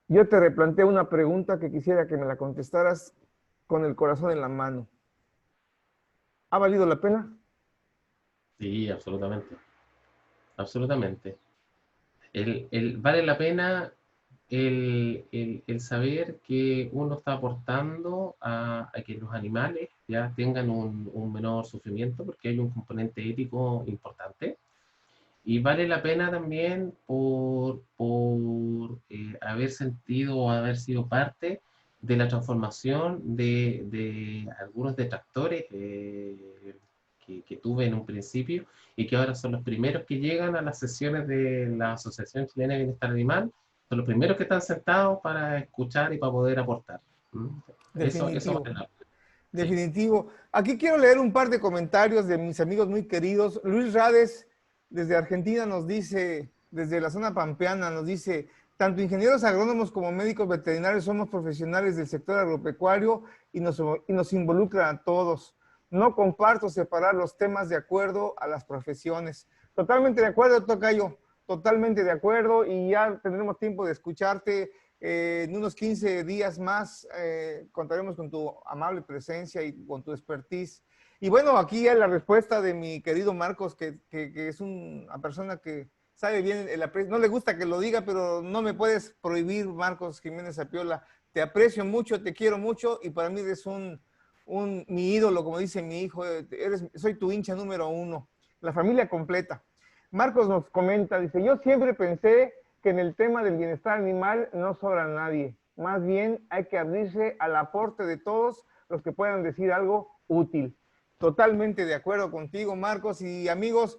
Yo te replanteo una pregunta que quisiera que me la contestaras con el corazón en la mano. ¿Ha valido la pena? Sí, absolutamente. Absolutamente. Vale la pena el saber que uno está aportando a que los animales ya tengan un menor sufrimiento, porque hay un componente ético importante. Y vale la pena también por haber sentido o haber sido parte de la transformación de algunos detractores que tuve en un principio y que ahora son los primeros que llegan a las sesiones de la Asociación Chilena de Bienestar Animal, son los primeros que están sentados para escuchar y para poder aportar. ¿Mm? Eso Definitivo. vale la pena. Sí. Definitivo. Aquí quiero leer un par de comentarios de mis amigos muy queridos. Luis Rades, desde Argentina, nos dice, desde la zona pampeana, nos dice, tanto ingenieros agrónomos como médicos veterinarios somos profesionales del sector agropecuario y nos involucra a todos. No comparto separar los temas de acuerdo a las profesiones. Totalmente de acuerdo, Tocayo, totalmente de acuerdo y ya tendremos tiempo de escucharte. En unos 15 días más contaremos con tu amable presencia y con tu expertise. Y bueno, aquí ya la respuesta de mi querido Marcos, que es una persona que sabe bien el aprecio. No le gusta que lo diga, pero no me puedes prohibir, Marcos Jiménez Apiola. Te aprecio mucho, te quiero mucho y para mí eres mi ídolo, como dice mi hijo. Soy tu hincha número uno. La familia completa. Marcos nos comenta, dice, yo siempre pensé que en el tema del bienestar animal no sobra nadie. Más bien hay que abrirse al aporte de todos los que puedan decir algo útil. Totalmente de acuerdo contigo, Marcos. Y amigos,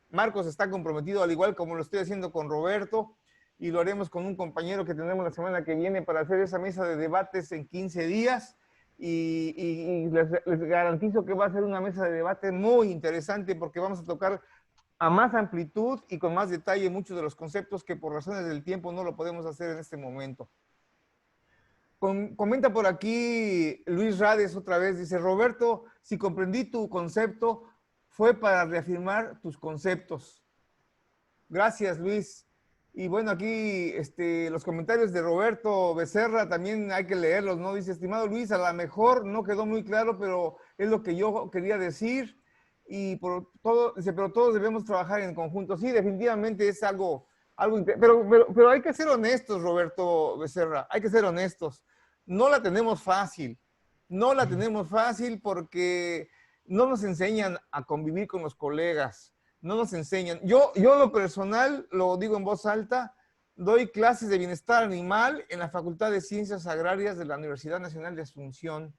Marcos está comprometido, al igual como lo estoy haciendo con Roberto, y lo haremos con un compañero que tendremos la semana que viene para hacer esa mesa de debates en 15 días. Y les garantizo que va a ser una mesa de debate muy interesante porque vamos a tocar a más amplitud y con más detalle muchos de los conceptos que por razones del tiempo no lo podemos hacer en este momento. Comenta por aquí Luis Rades otra vez, dice, Roberto, si comprendí tu concepto, fue para reafirmar tus conceptos. Gracias, Luis. Y bueno, aquí los comentarios de Roberto Becerra también hay que leerlos, ¿no? Dice, estimado Luis, a lo mejor no quedó muy claro, pero es lo que yo quería decir. Y por todo, dice, pero todos debemos trabajar en conjunto. Sí, definitivamente es pero hay que ser honestos, Roberto Becerra, hay que ser honestos. No la tenemos fácil, no la tenemos fácil porque no nos enseñan a convivir con los colegas, no nos enseñan. Yo lo personal, lo digo en voz alta, doy clases de bienestar animal en la Facultad de Ciencias Agrarias de la Universidad Nacional de Asunción.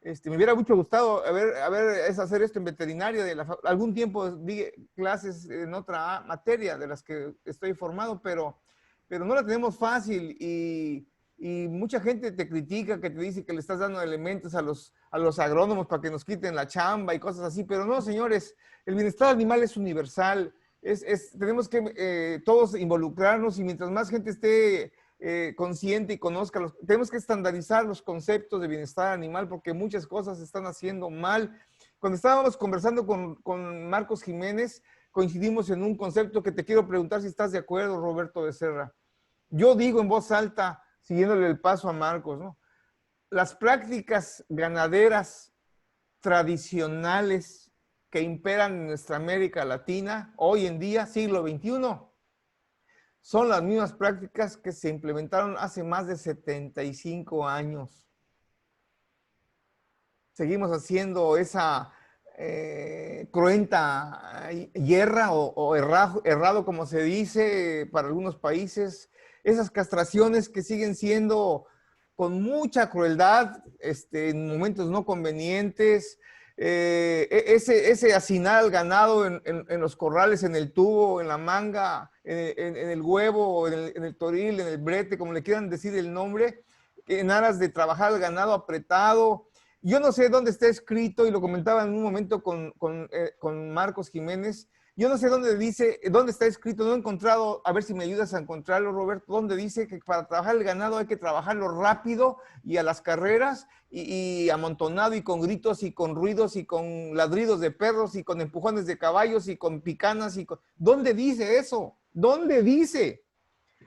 Me hubiera mucho gustado hacer esto en veterinaria. Algún tiempo di clases en otra materia de las que estoy formado, pero no la tenemos fácil y mucha gente te critica, que te dice que le estás dando elementos a los agrónomos para que nos quiten la chamba y cosas así, pero no, señores, el bienestar animal es universal. Tenemos que todos involucrarnos y mientras más gente esté consciente y conozca, tenemos que estandarizar los conceptos de bienestar animal porque muchas cosas se están haciendo mal. Cuando estábamos conversando con Marcos Jiménez, coincidimos en un concepto que te quiero preguntar si estás de acuerdo, Roberto Becerra. Yo digo en voz alta, siguiéndole el paso a Marcos, ¿no? Las prácticas ganaderas tradicionales que imperan en nuestra América Latina, hoy en día, siglo XXI, son las mismas prácticas que se implementaron hace más de 75 años. Seguimos haciendo esa cruenta guerra o errado, como se dice para algunos países, esas castraciones que siguen siendo con mucha crueldad, en momentos no convenientes, ese hacinar al ganado en los corrales, en el tubo, en la manga, en el huevo, en el toril, en el brete, como le quieran decir el nombre, en aras de trabajar al ganado apretado. Yo no sé dónde está escrito, y lo comentaba en un momento con Marcos Jiménez, yo no sé dónde está escrito, no he encontrado, a ver si me ayudas a encontrarlo, Roberto, dónde dice que para trabajar el ganado hay que trabajarlo rápido y a las carreras y amontonado y con gritos y con ruidos y con ladridos de perros y con empujones de caballos y con picanas. ¿Dónde dice eso? ¿Dónde dice?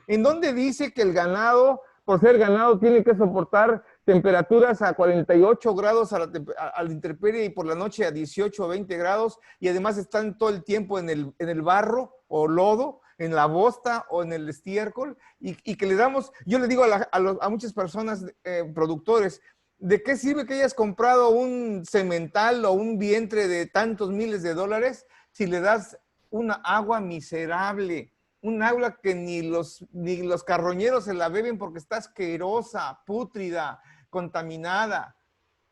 ¿En dónde dice que el ganado, por ser ganado, tiene que soportar temperaturas a 48 grados a la intemperie y por la noche a 18 o 20 grados y además están todo el tiempo en el barro o lodo, en la bosta o en el estiércol y que le damos, yo le digo a muchas personas, productores, ¿de qué sirve que hayas comprado un semental o un vientre de tantos miles de dólares si le das una agua miserable? Un agua que ni los carroñeros se la beben porque está asquerosa, pútrida, contaminada.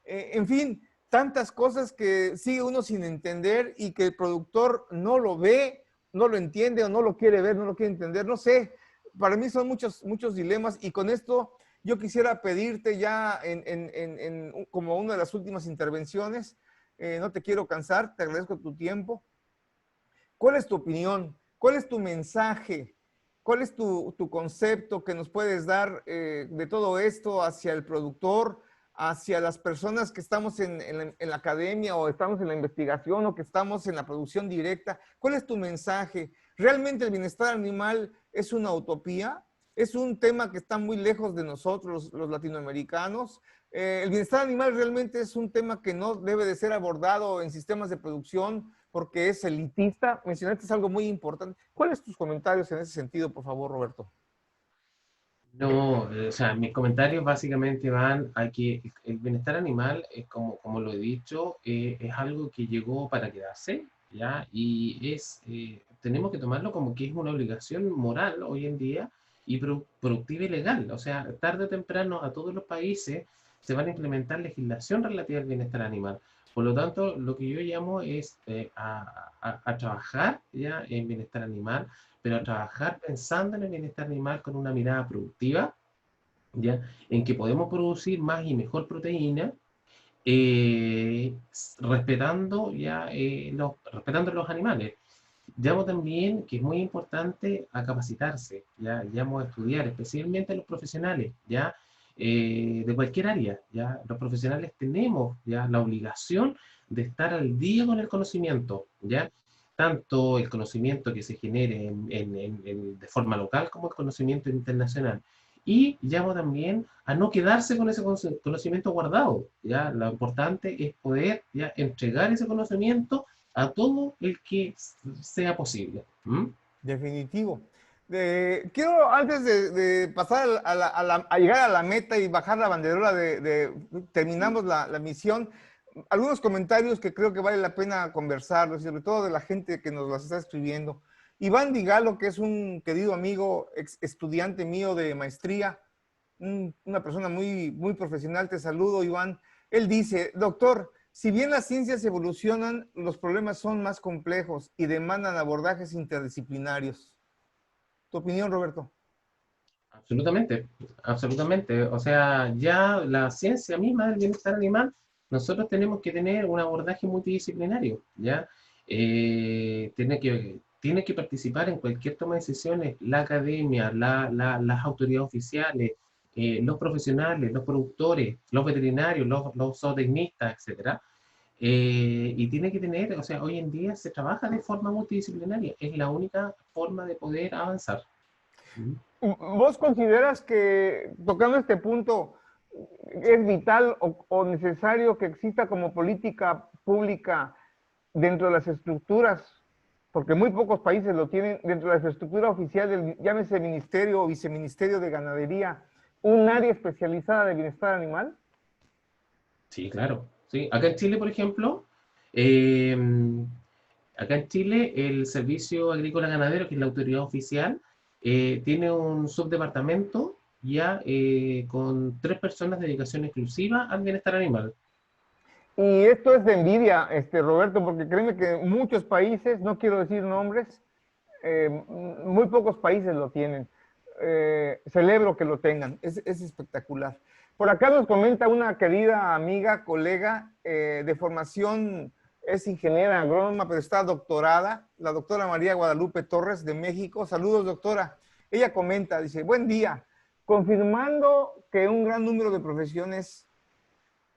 En fin, tantas cosas que sigue uno sin entender y que el productor no lo ve, no lo entiende o no lo quiere ver, no lo quiere entender. No sé, para mí son muchos dilemas y con esto yo quisiera pedirte ya como una de las últimas intervenciones, no te quiero cansar, te agradezco tu tiempo. ¿Cuál es tu opinión? ¿Cuál es tu mensaje? ¿Cuál es tu concepto que nos puedes dar de todo esto hacia el productor, hacia las personas que estamos en la academia o estamos en la investigación o que estamos en la producción directa? ¿Cuál es tu mensaje? ¿Realmente el bienestar animal es una utopía? ¿Es un tema que está muy lejos de nosotros, los latinoamericanos? ¿El bienestar animal realmente es un tema que no debe de ser abordado en sistemas de producción porque es elitista? Mencionaste algo muy importante. ¿Cuáles tus comentarios en ese sentido, por favor, Roberto? No, o sea, mis comentarios básicamente van a que el bienestar animal, como lo he dicho, es algo que llegó para quedarse, ¿ya? Y tenemos que tomarlo como que es una obligación moral hoy en día y productiva y legal. O sea, tarde o temprano a todos los países se van a implementar legislación relativa al bienestar animal. Por lo tanto, lo que yo llamo es a trabajar ya en bienestar animal, pero a trabajar pensando en el bienestar animal con una mirada productiva, ¿ya? En que podemos producir más y mejor proteína, eh, respetando los animales. Llamo también, que es muy importante, a capacitarse, ¿ya? Llamo a estudiar, especialmente los profesionales, ¿ya? De cualquier área, ¿ya? Los profesionales tenemos, ¿ya? La obligación de estar al día con el conocimiento, ¿ya? Tanto el conocimiento que se genere de forma local como el conocimiento internacional. Y llamo también a no quedarse con ese conocimiento guardado, ¿ya? Lo importante es poder, ¿ya? Entregar ese conocimiento a todo el que sea posible. ¿Mm? Definitivo. Quiero, antes de pasar a llegar a la meta y bajar la banderola terminamos la misión, algunos comentarios que creo que vale la pena conversarlos, y sobre todo de la gente que nos las está escribiendo. Iván Digalo, que es un querido amigo, estudiante mío de maestría, una persona muy profesional, te saludo, Iván. Él dice: doctor, si bien las ciencias evolucionan, los problemas son más complejos y demandan abordajes interdisciplinarios. ¿Tu opinión, Roberto? Absolutamente, absolutamente. O sea, ya la ciencia misma del bienestar animal, nosotros tenemos que tener un abordaje multidisciplinario, ¿ya? Tiene que participar en cualquier toma de decisiones la academia, las autoridades oficiales, los profesionales, los productores, los veterinarios, los zootecnistas, etcétera. Y tiene que tener, o sea, hoy en día se trabaja de forma multidisciplinaria, es la única forma de poder avanzar. ¿Mm? ¿Vos consideras que, tocando este punto, es vital o necesario que exista como política pública dentro de las estructuras, porque muy pocos países lo tienen, dentro de la estructura oficial del, llámese ministerio o viceministerio de ganadería, un área especializada de bienestar animal? Sí, claro. Sí. Acá en Chile, por ejemplo, eh, acá en Chile el Servicio Agrícola Ganadero, que es la autoridad oficial, tiene un subdepartamento ya con 3 personas de dedicación exclusiva al bienestar animal. Y esto es de envidia, Roberto, porque créeme que muchos países, no quiero decir nombres, muy pocos países lo tienen. Celebro que lo tengan, es espectacular. Por acá nos comenta una querida amiga, colega, de formación, es ingeniera agrónoma, pero está doctorada, la doctora María Guadalupe Torres de México. Saludos, doctora. Ella comenta, dice: buen día, confirmando que un gran número de profesiones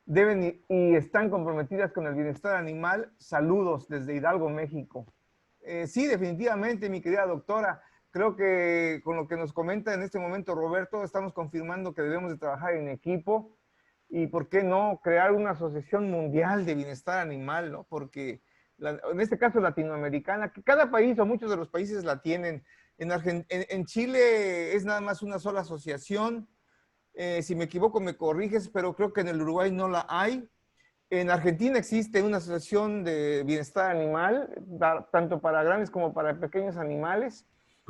deben y están comprometidas con el bienestar animal. Saludos desde Hidalgo, México. Sí, definitivamente, mi querida doctora. Creo que con lo que nos comenta en este momento Roberto, estamos confirmando que debemos de trabajar en equipo y, ¿por qué no?, crear una asociación mundial de bienestar animal, ¿no? Porque en este caso latinoamericana, que cada país o muchos de los países la tienen. En Chile es nada más una sola asociación. Si me equivoco me corriges, pero creo que en el Uruguay no la hay. En Argentina existe una asociación de bienestar animal, tanto para grandes como para pequeños animales.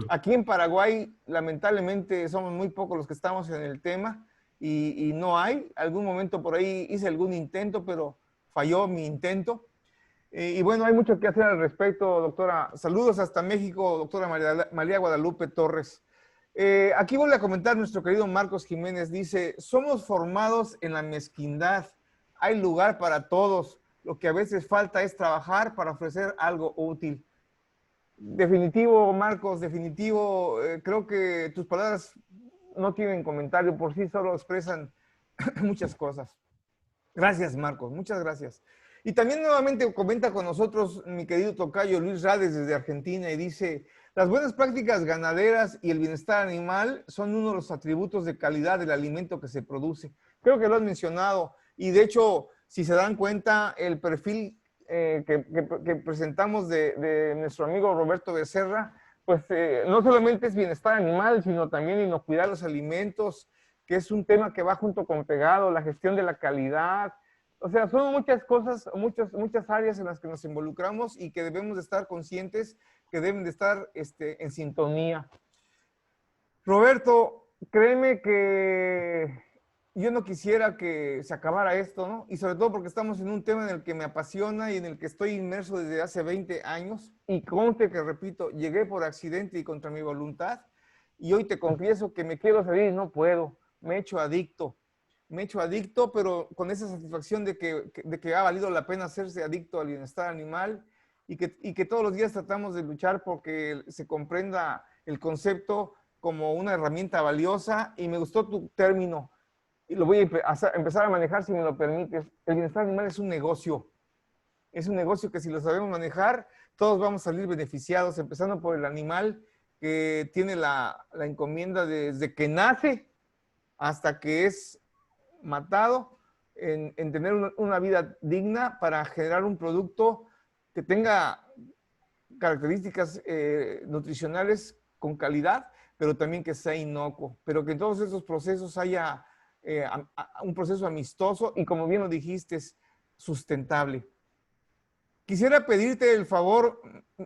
Aquí en Paraguay, lamentablemente, somos muy pocos los que estamos en el tema y no hay. Algún momento por ahí hice algún intento, pero falló mi intento. Y bueno, hay mucho que hacer al respecto, doctora. Saludos hasta México, doctora María Guadalupe Torres. Aquí vuelve a comentar nuestro querido Marcos Jiménez. Dice, somos formados en la mezquindad. Hay lugar para todos. Lo que a veces falta es trabajar para ofrecer algo útil. Definitivo, Marcos, definitivo. Creo que tus palabras no tienen comentario, por sí solo expresan muchas cosas. Gracias, Marcos, muchas gracias. Y también nuevamente comenta con nosotros mi querido tocayo Luis Rades desde Argentina y dice, las buenas prácticas ganaderas y el bienestar animal son uno de los atributos de calidad del alimento que se produce. Creo que lo has mencionado y de hecho, si se dan cuenta, el perfil que presentamos de nuestro amigo Roberto Becerra, pues no solamente es bienestar animal, sino también inocuidad los alimentos, que es un tema que va junto con pegado, la gestión de la calidad. O sea, son muchas cosas, muchas áreas en las que nos involucramos y que debemos de estar conscientes que deben de estar en sintonía. Roberto, créeme que yo no quisiera que se acabara esto, ¿no? Y sobre todo porque estamos en un tema en el que me apasiona y en el que estoy inmerso desde hace 20 años. Y conste que, repito, llegué por accidente y contra mi voluntad. Y hoy te confieso que me quiero salir y no puedo. Me he hecho adicto. Me he hecho adicto, pero con esa satisfacción de que ha valido la pena hacerse adicto al bienestar animal y que todos los días tratamos de luchar porque se comprenda el concepto como una herramienta valiosa. Y me gustó tu término, y lo voy a empezar a manejar si me lo permites. El bienestar animal es un negocio. Es un negocio que si lo sabemos manejar, todos vamos a salir beneficiados, empezando por el animal que tiene la encomienda desde que nace hasta que es matado, en tener una vida digna para generar un producto que tenga características nutricionales con calidad, pero también que sea inocuo, pero que en todos esos procesos haya un proceso amistoso y, como bien lo dijiste, es sustentable. Quisiera pedirte el favor,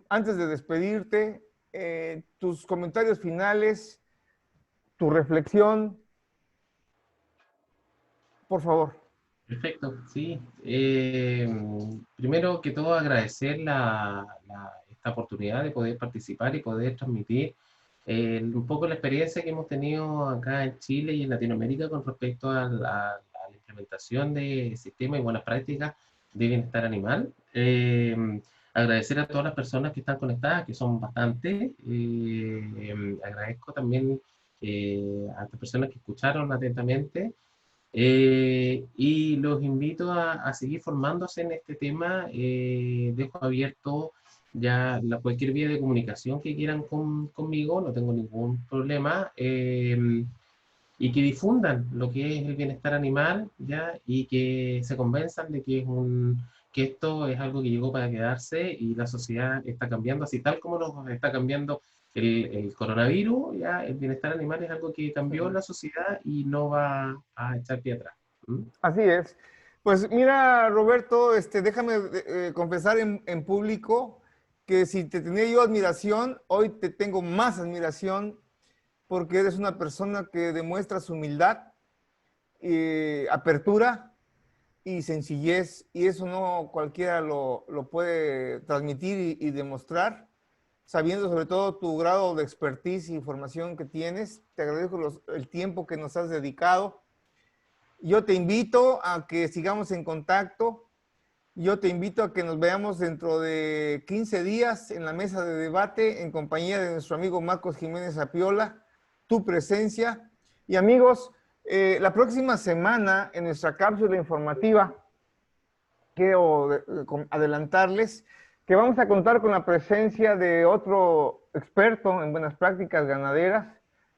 antes de despedirte, tus comentarios finales, tu reflexión, por favor. Perfecto, sí. Primero que todo, agradecer esta oportunidad de poder participar y poder transmitir un poco la experiencia que hemos tenido acá en Chile y en Latinoamérica con respecto a la implementación de sistemas y buenas prácticas de bienestar animal. Agradecer a todas las personas que están conectadas, que son bastantes. Agradezco también a las personas que escucharon atentamente. Y los invito a seguir formándose en este tema. Dejo abierto ya cualquier vía de comunicación que quieran conmigo, no tengo ningún problema. Y que difundan lo que es el bienestar animal, ¿ya? Y que se convenzan de que que esto es algo que llegó para quedarse y la sociedad está cambiando, así tal como nos está cambiando el coronavirus. Ya el bienestar animal es algo que cambió en la sociedad y no va a echar pie atrás. ¿Mm? Así es. Pues mira, Roberto, déjame confesar en público que si te tenía yo admiración, hoy te tengo más admiración porque eres una persona que demuestra su humildad, apertura y sencillez, y eso no cualquiera lo puede transmitir y demostrar, sabiendo sobre todo tu grado de expertise y formación que tienes. Te agradezco el tiempo que nos has dedicado. Yo te invito a que sigamos en contacto. Yo te invito a que nos veamos dentro de 15 días en la mesa de debate en compañía de nuestro amigo Marcos Jiménez Apiola, tu presencia. Y amigos, la próxima semana en nuestra cápsula informativa quiero adelantarles que vamos a contar con la presencia de otro experto en buenas prácticas ganaderas.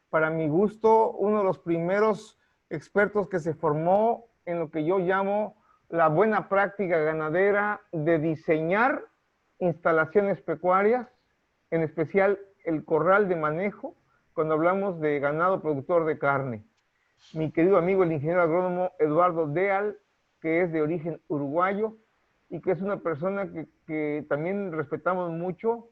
Para mi gusto, uno de los primeros expertos que se formó en lo que yo llamo la buena práctica ganadera de diseñar instalaciones pecuarias, en especial el corral de manejo, cuando hablamos de ganado productor de carne. Mi querido amigo, el ingeniero agrónomo Eduardo Deal, que es de origen uruguayo y que es una persona que también respetamos mucho.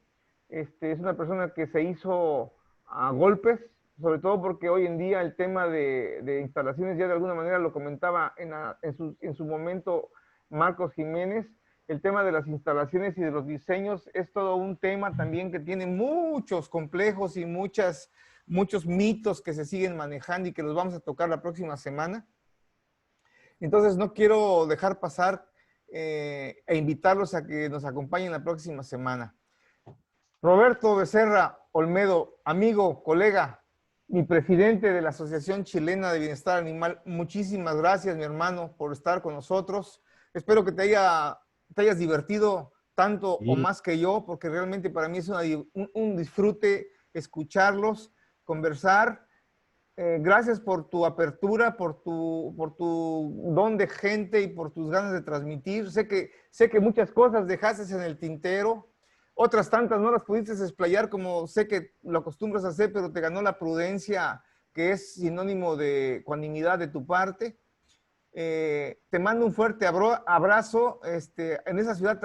Es una persona que se hizo a golpes, sobre todo porque hoy en día el tema de instalaciones, ya de alguna manera lo comentaba en su momento Marcos Jiménez, el tema de las instalaciones y de los diseños es todo un tema también que tiene muchos complejos y muchos mitos que se siguen manejando y que los vamos a tocar la próxima semana. Entonces no quiero dejar pasar e invitarlos a que nos acompañen la próxima semana. Roberto Becerra Olmedo, amigo, colega, mi presidente de la Asociación Chilena de Bienestar Animal, muchísimas gracias, mi hermano, por estar con nosotros. Espero que te hayas divertido tanto o más que yo, porque realmente para mí es un disfrute escucharlos, conversar. Gracias por tu apertura, por tu don de gente y por tus ganas de transmitir. Sé que muchas cosas dejaste en el tintero, otras tantas no las pudiste explayar como sé que lo acostumbras a hacer, pero te ganó la prudencia, que es sinónimo de ecuanimidad de tu parte. Te mando un fuerte abrazo en esa ciudad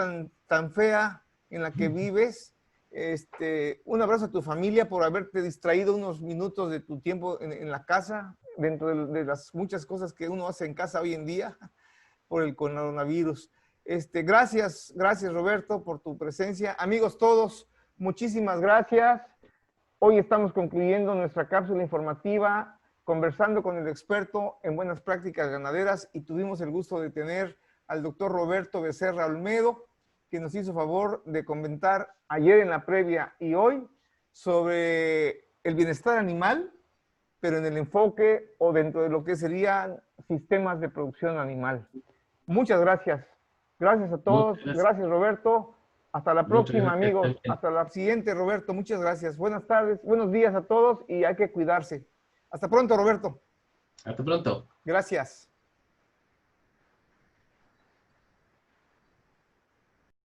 tan fea en la que vives. Un abrazo a tu familia por haberte distraído unos minutos de tu tiempo en la casa, dentro de las muchas cosas que uno hace en casa hoy en día por el coronavirus. Gracias Roberto por tu presencia. Amigos todos, muchísimas gracias. Hoy estamos concluyendo nuestra cápsula informativa, conversando con el experto en buenas prácticas ganaderas, y tuvimos el gusto de tener al doctor Roberto Becerra Olmedo, que nos hizo favor de comentar ayer en la previa y hoy sobre el bienestar animal, pero en el enfoque o dentro de lo que serían sistemas de producción animal. Muchas gracias. Gracias a todos. Gracias, Roberto. Hasta la próxima, amigos. Hasta la siguiente, Roberto. Muchas gracias. Buenas tardes, buenos días a todos y hay que cuidarse. Hasta pronto, Roberto. Hasta pronto. Gracias.